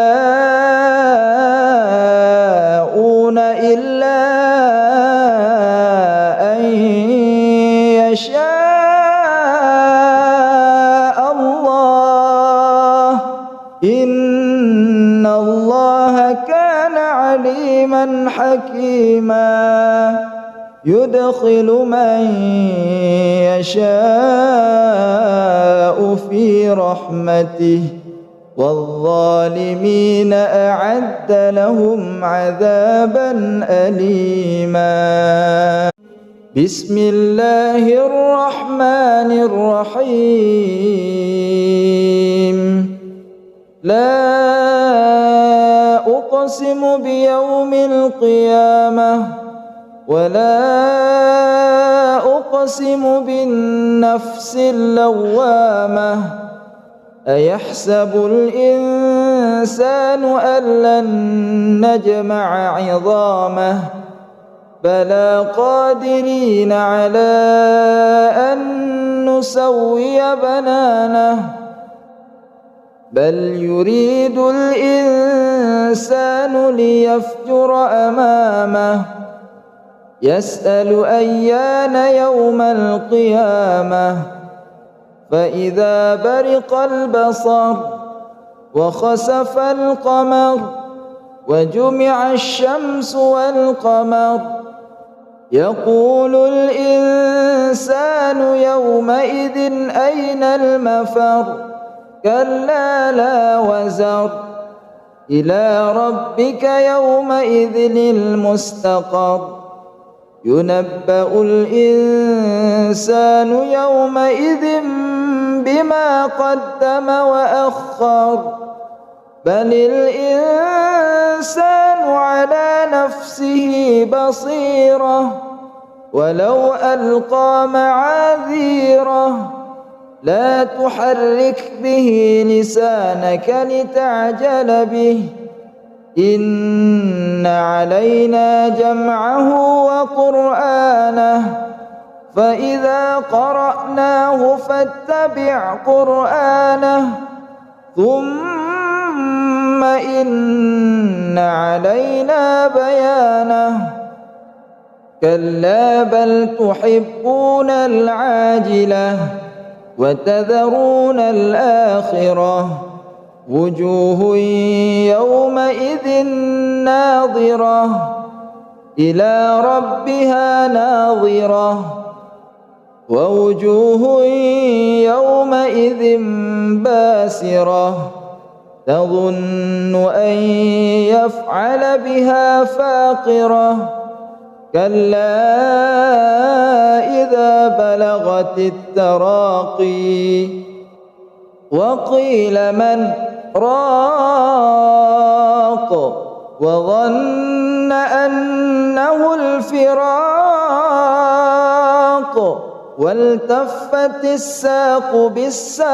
A: إلا أن يشاء الله إن الله كان عليما حكيما يدخل من يشاء في رحمته والظالمين أعد لهم عذابا أليما بسم الله الرحمن الرحيم لا أقسم بيوم القيامة ولا أقسم بالنفس اللوامة أيحسب الإنسان أن لن نجمع عظامه بلى قادرين على أن نسوي بنانه بل يريد الإنسان ليفجر أمامه يسأل أيان يوم القيامة فإذا برق البصر وخسف القمر وجمع الشمس والقمر يقول الإنسان يومئذ أين المفر كلا لا وزر إلى ربك يومئذ المستقر ينبأ الإنسان يومئذ بما قدم وأخر بل الإنسان على نفسه بصيرة ولو ألقى معاذيره لا تحرك به لسانك لتعجل به إن علينا جمعه وقرآنه فإذا قرأناه فاتبع قرآنه ثم إن علينا بيانه كلا بل تحبون العاجلة وتذرون الآخرة وجوه يومئذ ناظرة إلى ربها ناظرة ووجوه يومئذ باسرة تظن أن يفعل بها فاقرة كلا إذا بلغت التراقي وقيل من راق وظن أنه الفراق والتفت الساق بالساق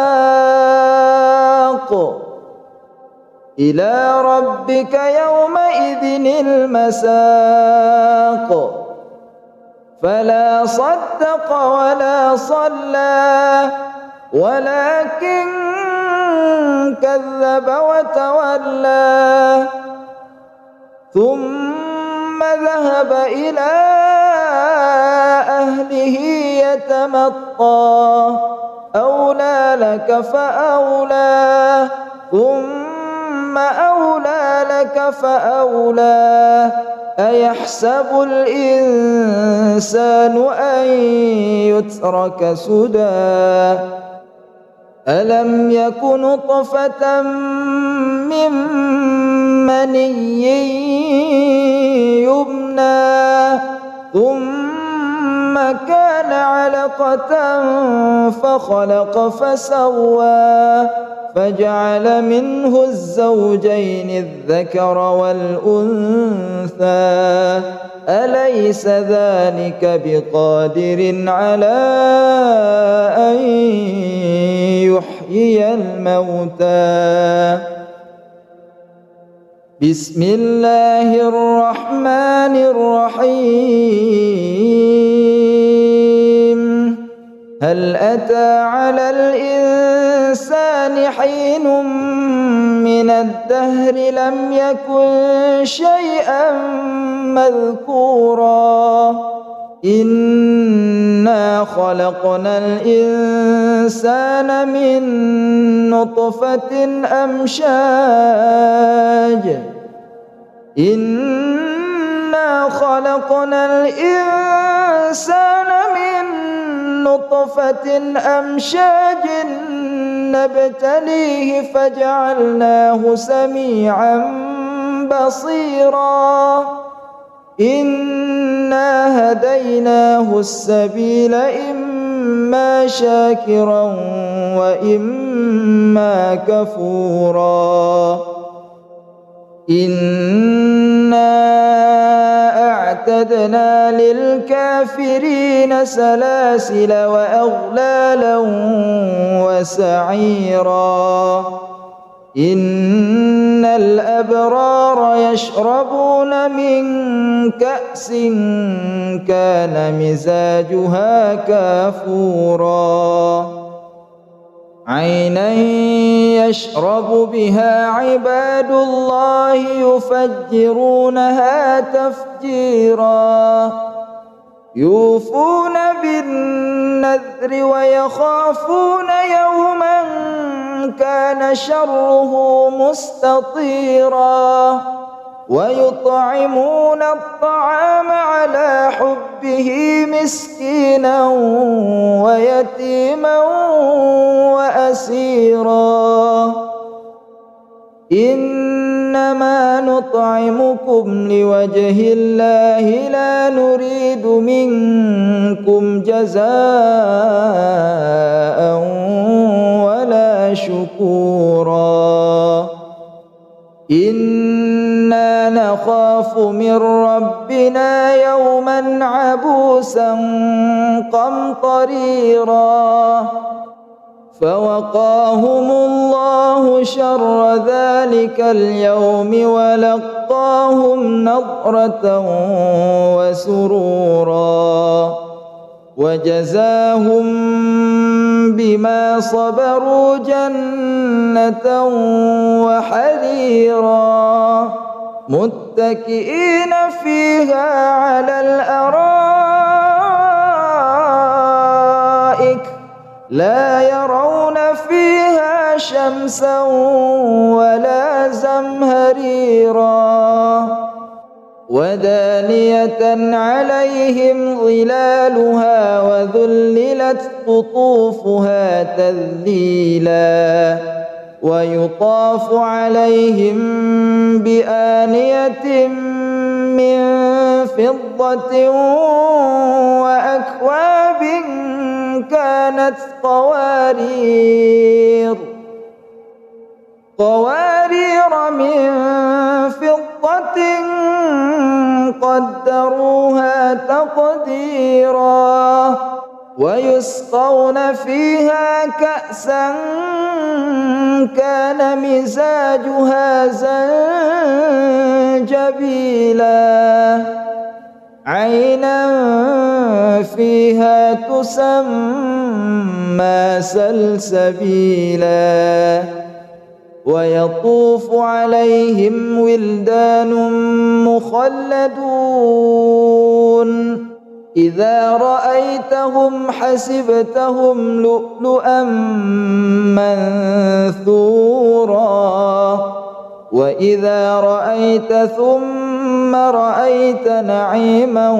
A: إلى ربك يومئذ المساق فلا صدق ولا صلى ولكن كذب وتولى ثم ذهب إلى أهله يتمطى أولى لك فأولى ثم أولى لك فأولى أيحسب الإنسان أن يترك سدى ألم يك نطفة من مني يمنى ثم كان علقة فخلق فسوى فجعل منه الزوجين الذكر والأنثى أليس ذلك بقادر على أن يحيي الموتى بسم الله الرحمن الرحيم هل أتى على الإنسان حين من الدهر لم يكن شيئا مذكورا إنا خلقنا الإنسان من نطفة أمشاج إنا خلقنا الإنسان من نطفة أمشاج نبتليه فجعلناه سميعا بصيرا إنا هديناه السبيل إما شاكرا وإما كفورا إنا أعتدنا للكافرين سلاسل وأغلالا وسعيرا إن الأبرار يشربون من كأس كان مزاجها كافورا عينا يشرب بها عباد الله يفجرونها تفجيرا يوفون بالنذر ويخافون يوما كان شره مستطيرا ويطعمون الطعام على حبه مسكينا ويتيما وأسيرا إنما نطعمكم لوجه الله لا نريد منكم جزاء ولا شكورا إنا نخاف من ربنا يوما عبوسا قمطريرا فوقاهم الله شر ذلك اليوم ولقاهم نضرة وسرورا وجزاهم بما صبروا جنة وحريرا متكئين فيها على الأرائك لا يرون فيها شمسا ولا زمهريرا ودانية عليهم ظلالها وذللت قطوفها تذليلا ويطاف عليهم بآنية من فضة وأكواب كانت قوارير من فضة قدروها تقديرا ويسقون فيها كأسا كان مزاجها زنجبيلا عينا فيها تسمى سلسبيلا ويطوف عليهم ولدان مخلدون إذا رأيتهم حسبتهم لؤلؤا منثورا وإذا رأيت ثم رأيت نعيما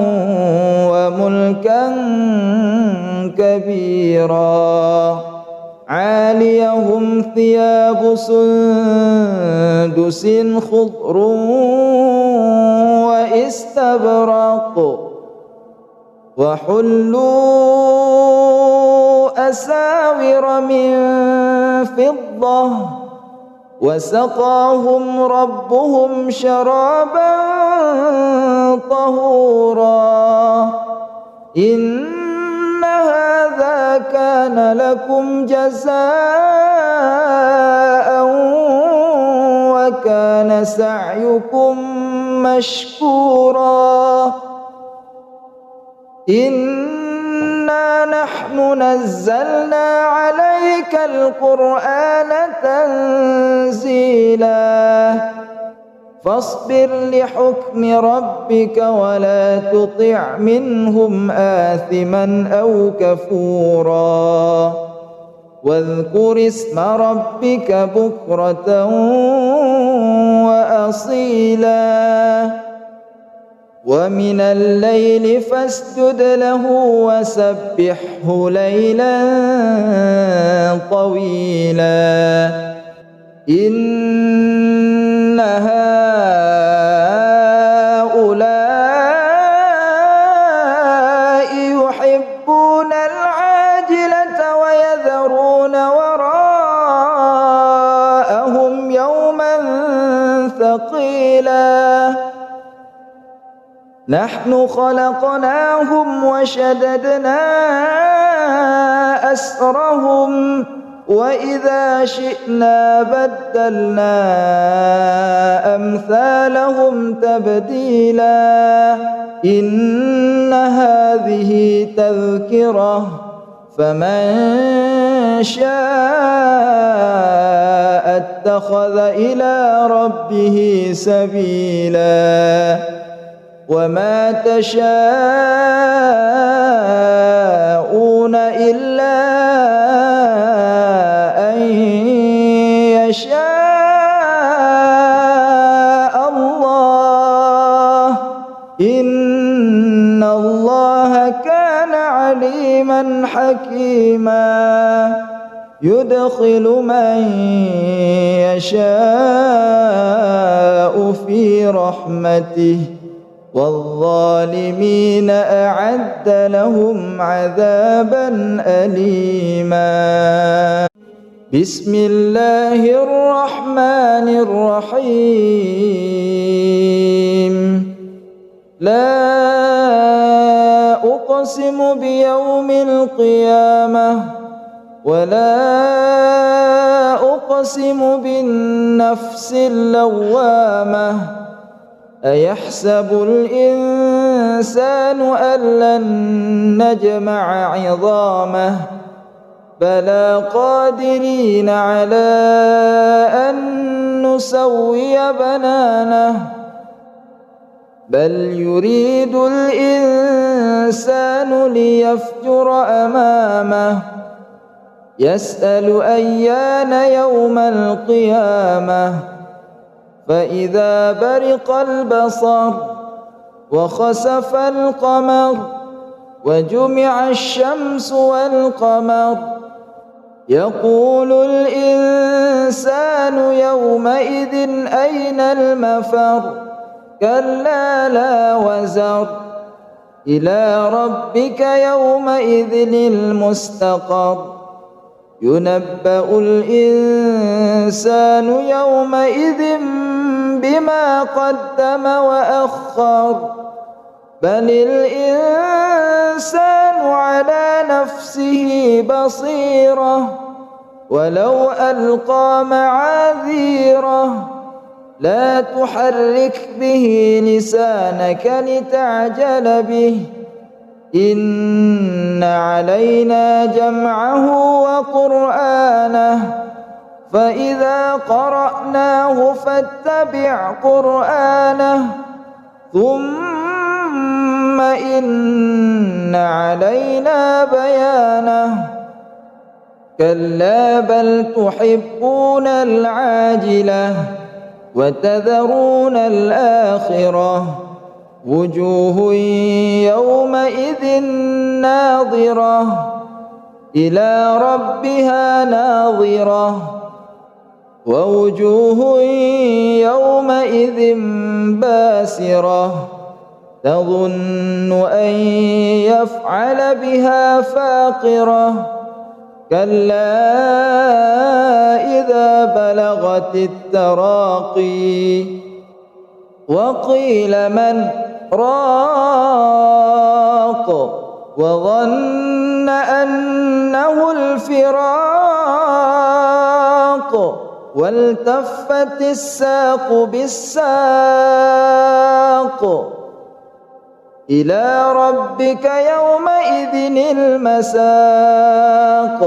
A: وملكا كبيرا عاليهم ثياب سندس خضر واستبرق وحلوا أساور من فضة وسقاهم ربهم شرابا طهورا إن هذا كان لكم جزاء وكان سعيكم مشكورا إنا نحن نزلنا عليك القرآن تنزيلا فاصبر لحكم ربك ولا تطع منهم آثما أو كفورا واذكر اسم ربك بكرة وأصيلا ومن الليل فاسجد له وسبحه ليلا طويلا إن هؤلاء يحبون العاجلة ويذرون وراءهم يوما ثقيلا نحن خلقناهم وشددنا أسرهم وإذا شئنا بدلنا أمثالهم تبديلا إن هذه تذكرة فمن شاء اتخذ إلى ربه سبيلا وما تشاءون إلا أن يشاء الله إن الله كان عليما حكيما يدخل من يشاء في رحمته والظالمين أعد لهم عذابا أليما بسم الله الرحمن الرحيم لا أقسم بيوم القيامة ولا أقسم بالنفس اللوامة أيحسب الإنسان أن لن نجمع عظامه بلى قادرين على أن نسوي بنانه بل يريد الإنسان ليفجر أمامه يسأل أيان يوم القيامة فإذا برق البصر وخسف القمر وجمع الشمس والقمر يقول الإنسان يومئذ أين المفر كلا لا وزر إلى ربك يومئذ المستقر ينبأ الإنسان يومئذ بما قدم وأخر بل الإنسان على نفسه بصيرة ولو ألقى معاذيره لا تحرك به لسانك لتعجل به إن علينا جمعه وقرآنه فإذا قرأناه فاتبع قرآنه ثم إن علينا بيانه كلا بل تحبون العاجلة وتذرون الآخرة وجوه يومئذ ناظرة إلى ربها ناظرة ووجوه يومئذ باسرة تظن أن يفعل بها فاقرة كلا إذا بلغت التراقي وقيل من راق وظن أنه الفراق والتفت الساق بالساق إلى ربك يومئذ المساق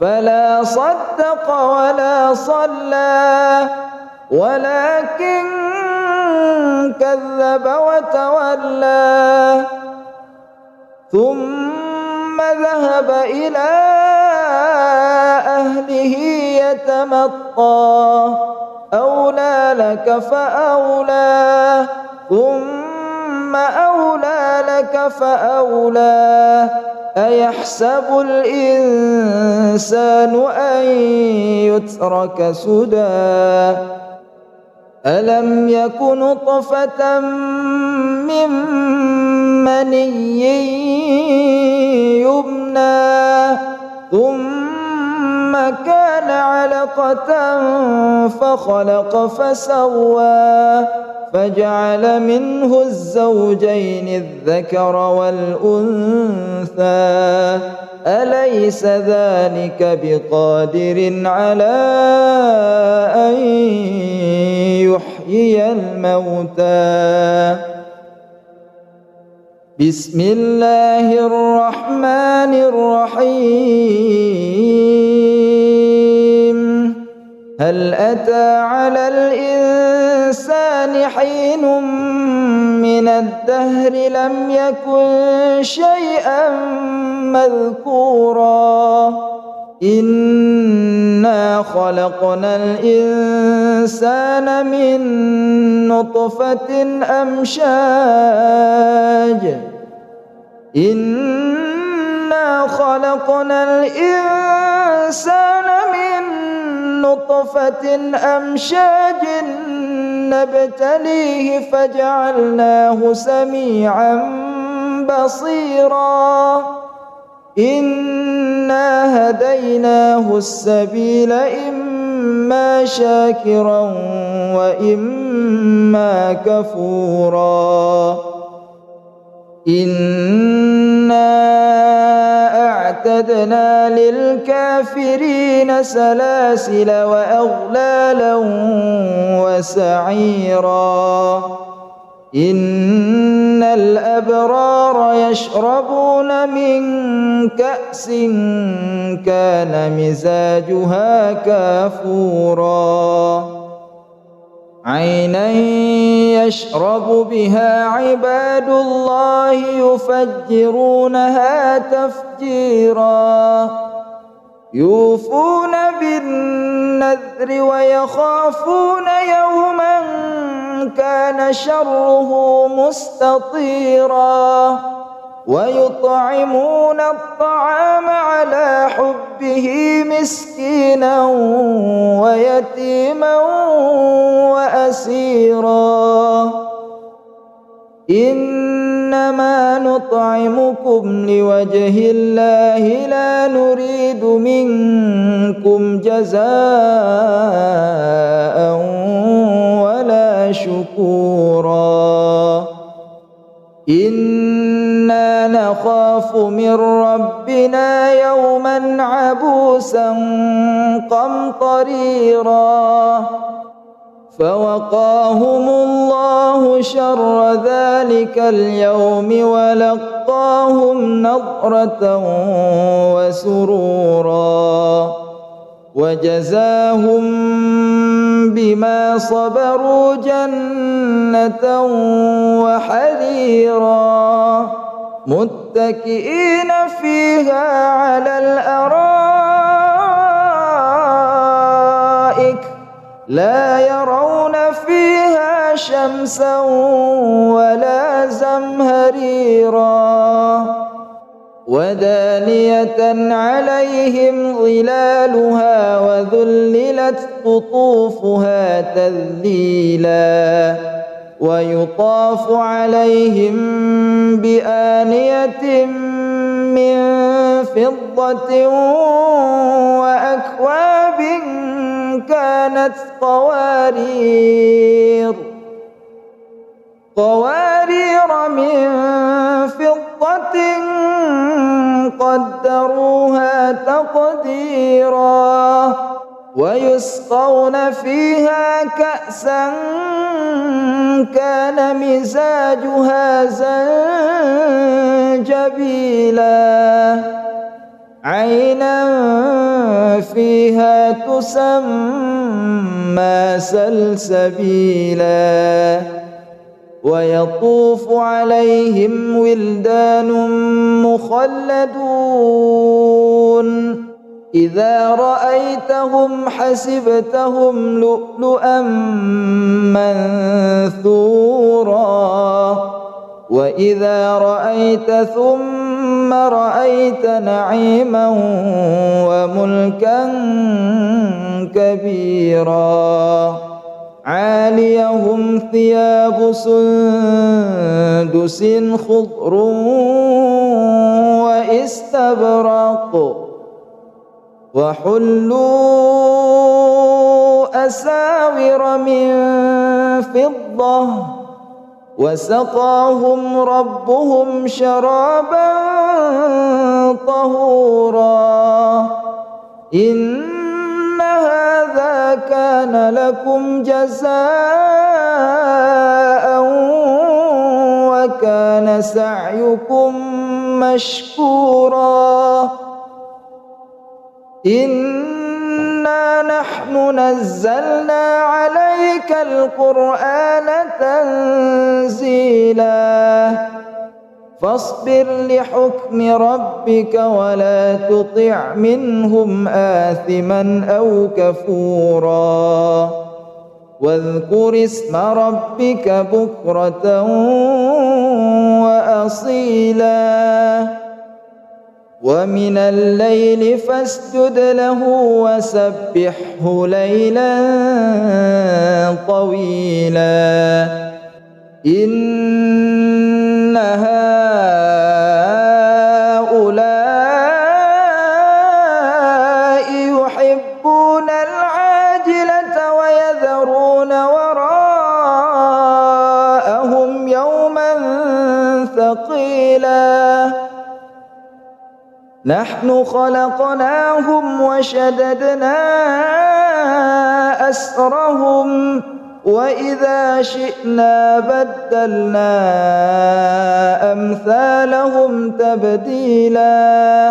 A: فلا صدق ولا صلى ولكن كذب وتولى ثم ذهب إلى أهله يتمطى أولى لك فأولى ثم أولى لك فأولى أيحسب الإنسان أن يترك سدى ألم يك نطفة من مني يمنى ثم كان علقة فخلق فسوى فجعل منه الزوجين الذكر والأنثى أليس ذلك بقادر على أن يحيي الموتى بسم الله الرحمن الرحيم هل أتى على الإنسان حين من الدهر لم يكن شيئا مذكورا إنا خلقنا الإنسان من نطفة أمشاج إنا خلقنا الإنسان من نطفة أمشاج نبتليه فجعلناه سميعا بصيرا إنا هديناه السبيل إما شاكرا وإما كفورا إنا أعتدنا للكافرين سلاسل وأغلالا وسعيرا إن الأبرار يشربون من كأس كان مزاجها كافورا عينا يشرب بها عباد الله يفجرونها تفجيرا يوفون بالنذر ويخافون يوما كان شره مستطيرا ويطعمون الطعام على حبه مسكينا ويتيما وأسيرا إنما نطعمكم لوجه الله لا نريد منكم جزاء ولا شكورا إنا نخاف من ربنا يوما عبوسا قمطريرا فوقاهم الله شر ذلك اليوم ولقاهم نضرة وسرورا وجزاهم بما صبروا جنة وحريرا متكئين فيها على الأرائك لا يرون فيها شمسا ولا زمهريرا ودانية عليهم ظلالها وذللت قطوفها تذليلا ويطاف عليهم بآنية من فضة وأكواب كانت قوارير من فضة قدروها تقديرا ويسقون فيها كأسا كان مزاجها زنجبيلا عينا فيها تسمى سلسبيلا ويطوف عليهم ولدان مخلدون إذا رأيتهم حسبتهم لؤلؤا منثورا وإذا رأيت ثم رأيت نعيما وملكا كبيرا عاليهم ثياب سندس خضر واستبرق وحلوا أساور من فضة وسقاهم ربهم شرابا طهورا إن هذا كان لكم جزاء وكان سعيكم مشكورا إنا نحن نزلنا عليك القرآن تنزيلا فاصبر لحكم ربك ولا تطع منهم آثما أو كفورا واذكر اسم ربك بكرة وأصيلا ومن الليل فاسجد له وسبحه ليلا طويلا إن هؤلاء يحبون العاجلة ويذرون وراءهم يوما ثقيلا نحن خلقناهم وشددنا أسرهم وإذا شئنا بدلنا أمثالهم تبديلا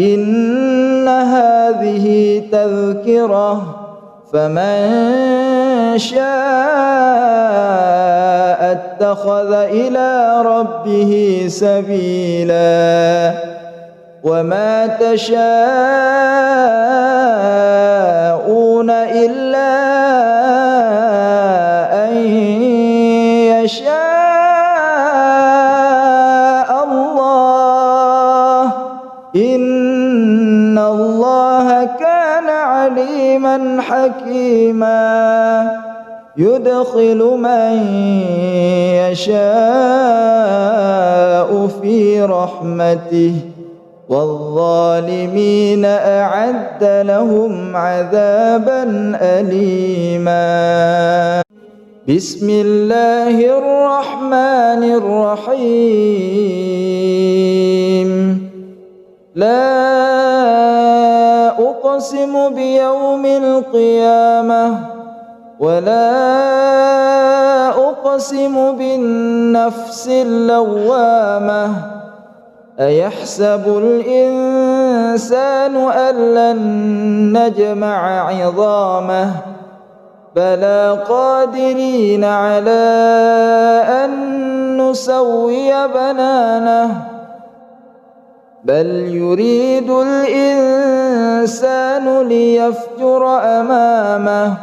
A: إن هذه تذكرة فمن شاء اتخذ إلى ربه سبيلا وما تشاءون إلا أن يشاء الله إن الله كان عليما حكيما يدخل من يشاء في رحمته والظالمين أعد لهم عذابا أليما. بسم الله الرحمن الرحيم. لا أقسم بيوم القيامة ولا أقسم بالنفس اللوامة أيحسب الإنسان أن لن نجمع عظامه بلى قادرين على أن نسوي بنانه بل يريد الإنسان ليفجر أمامه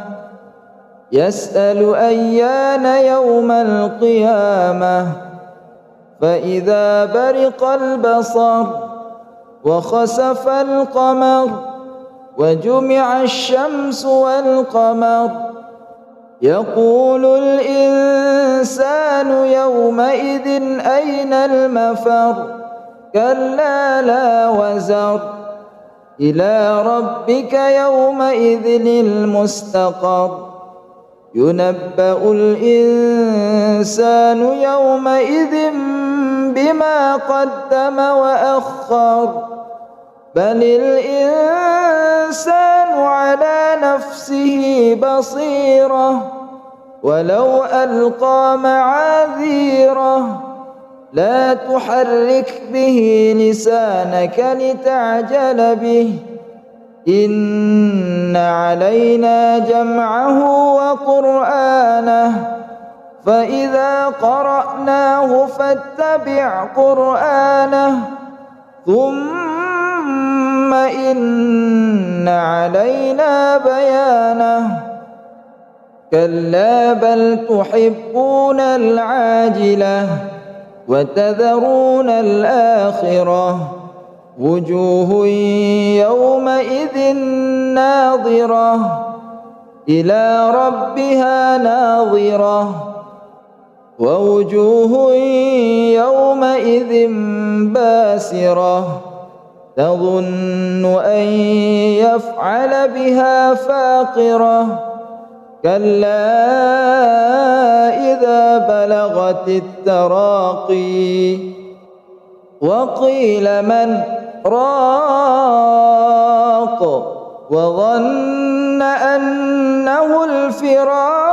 A: يسأل أيان يوم القيامة فإذا برق البصر وخسف القمر وجمع الشمس والقمر يقول الإنسان يومئذ أين المفر كلا لا وزر إلى ربك يومئذ المستقر ينبأ الإنسان يومئذ بما قدم وأخر بل الإنسان على نفسه بصيرة ولو ألقى معاذيره لا تحرك به لسانك لتعجل به إن علينا جمعه وقرآنه فإذا قرأناه فاتبع قرآنه ثم إن علينا بيانه كلا بل تحبون العاجلة وتذرون الآخرة وجوه يومئذ ناظرة إلى ربها ناظرة ووجوه يومئذ باسرة تظن أن يفعل بها فاقرة كلا إذا بلغت التراقي وقيل من راق وظن أنه الفراق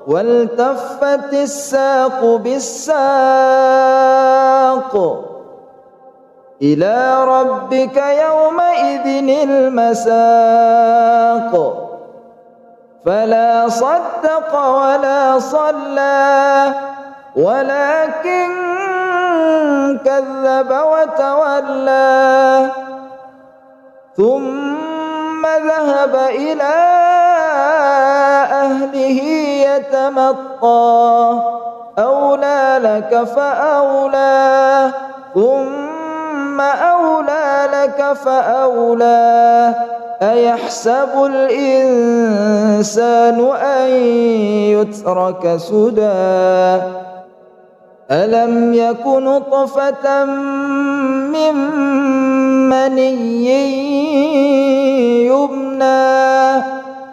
A: والتفت الساق بالساق إلى ربك يومئذ المساق فلا صدق ولا صلى ولكن كذب وتولى ثم ذهب إلى أهله يتمطى أولى لك فأولى ثم أولى لك فأولى أيحسب الإنسان أن يترك سدى ألم يك نطفة من مني يمنى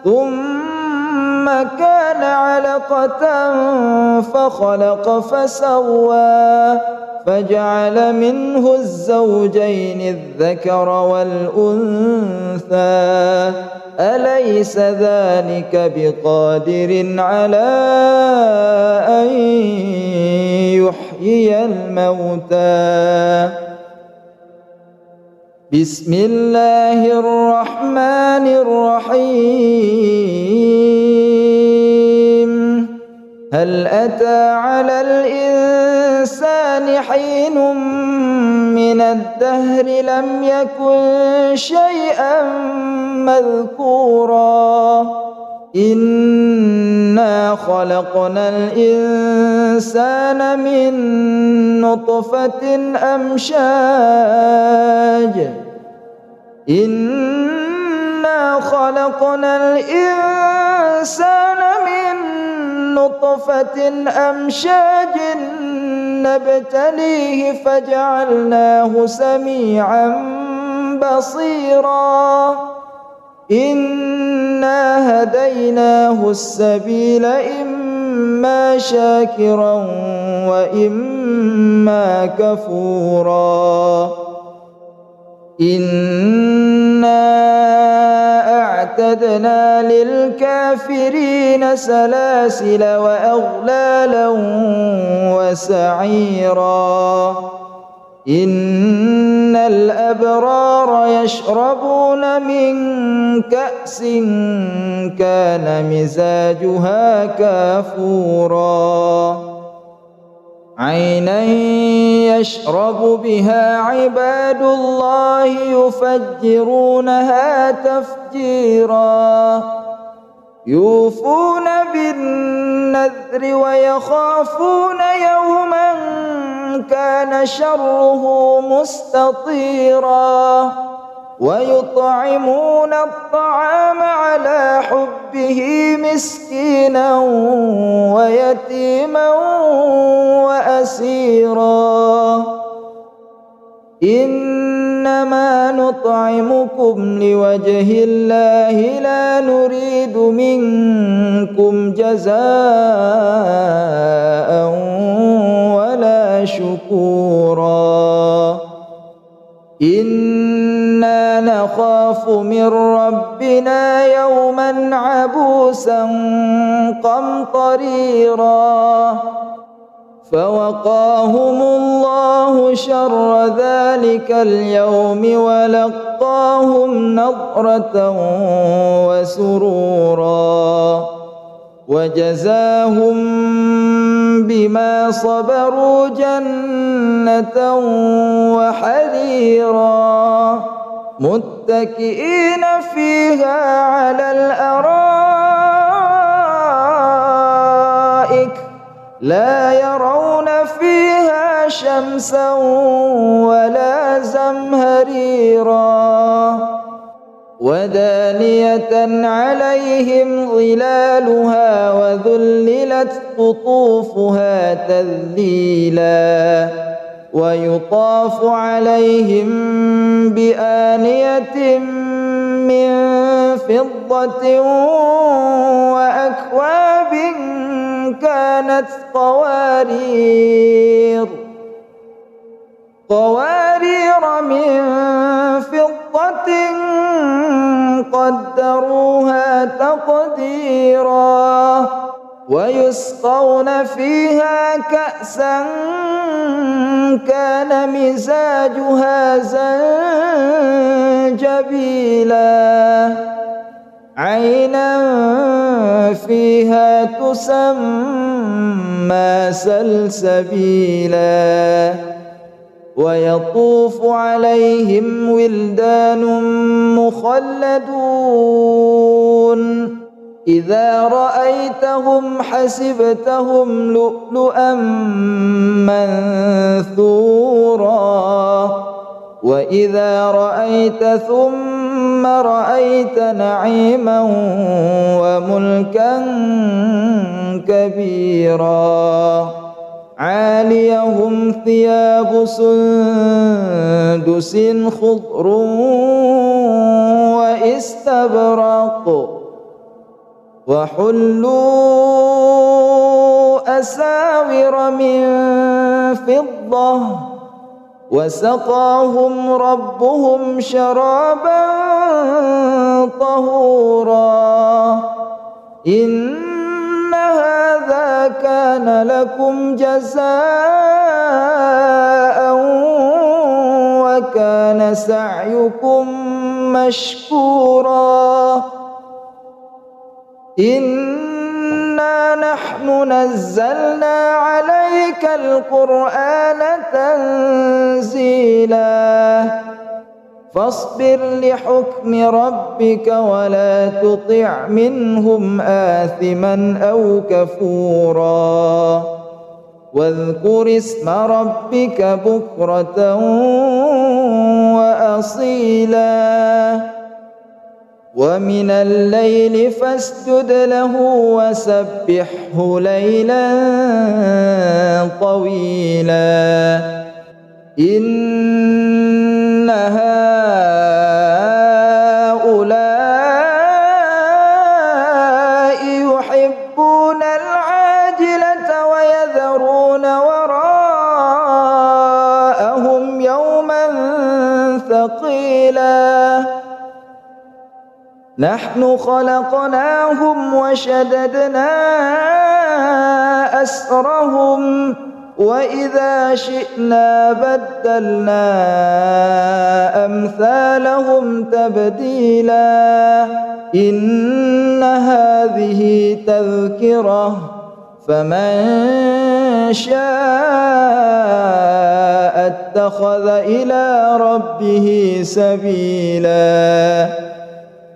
A: ثم كان علقة فخلق فسوى فجعل منه الزوجين الذكر والأنثى أليس ذلك بقادر على أن يحيي الموتى بسم الله الرحمن الرحيم هل أتى على الإنسان حين من الدهر لم يكن شيئا مذكورا إنا خلقنا الإنسان من نطفة أمشاج إنا خلقنا الإنسان من نطفة أمشاج نبتليه فجعلناه سميعا بصيرا إنا هديناه السبيل إما شاكرا وإما كفورا إنا أعتدنا للكافرين سلاسل وأغلالا وسعيرا إن الأبرار يشربون من كأس كان مزاجها كافورا عينا يشرب بها عباد الله يفجرونها تفجيرا يوفون بالنذر ويخافون يوما كان شره مستطيرا ويطعمون الطعام على حبه مسكينا ويتيما وأسيرا إنما نطعمكم لوجه الله لا نريد منكم جزاء ولا شكورا إنا نخاف من ربنا يوما عبوسا قمطريرا فوقاهم الله شر ذلك اليوم ولقاهم نضرة وسرورا وجزاهم بما صبروا جنة وحريرا متكئين فيها على الأرائك لا يرون فيها شمسا ولا زمهريرا ودانية عليهم ظلالها وذللت قطوفها تذليلا ويطاف عليهم بآنية من فضة وأكواب كانت قوارير من فضة قدروها تقديرا ويسقون فيها كأسا كان مزاجها زنجبيلا عينا فيها تسمى سلسبيلا ويطوف عليهم ولدان مخلدون إذا رأيتهم حسبتهم لؤلؤا منثورا وإذا رأيت ثم رأيت نعيما وملكا كبيرا عاليهم ثياب سندس خضر واستبرق وحلوا أساور من فضة وسقاهم ربهم شرابا طهورا إن هذا كان لكم جزاء وكان سعيكم مشكورا إنا ونحن نزلنا عليك القرآن تنزيلا فاصبر لحكم ربك ولا تطع منهم آثما أو كفورا واذكر اسم ربك بكرة وأصيلا ومن الليل فاسجد له وسبحه ليلا طويلا إن هؤلاء يحبون العاجلة ويذرون وراءهم يوما ثقيلا نحن خلقناهم وشددنا أسرهم وإذا شئنا بدلنا أمثالهم تبديلا إن هذه تذكرة فمن شاء اتخذ إلى ربه سبيلا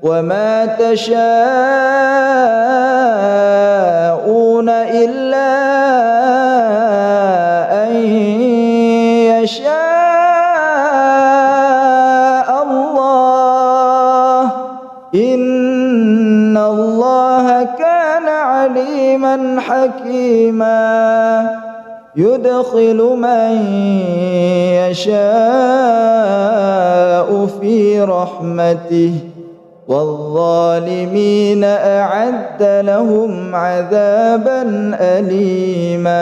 A: وما تشاءون إلا أن يشاء الله إن الله كان عليما حكيما يدخل من يشاء في رحمته والظالمين أعد لهم عذابا أليما.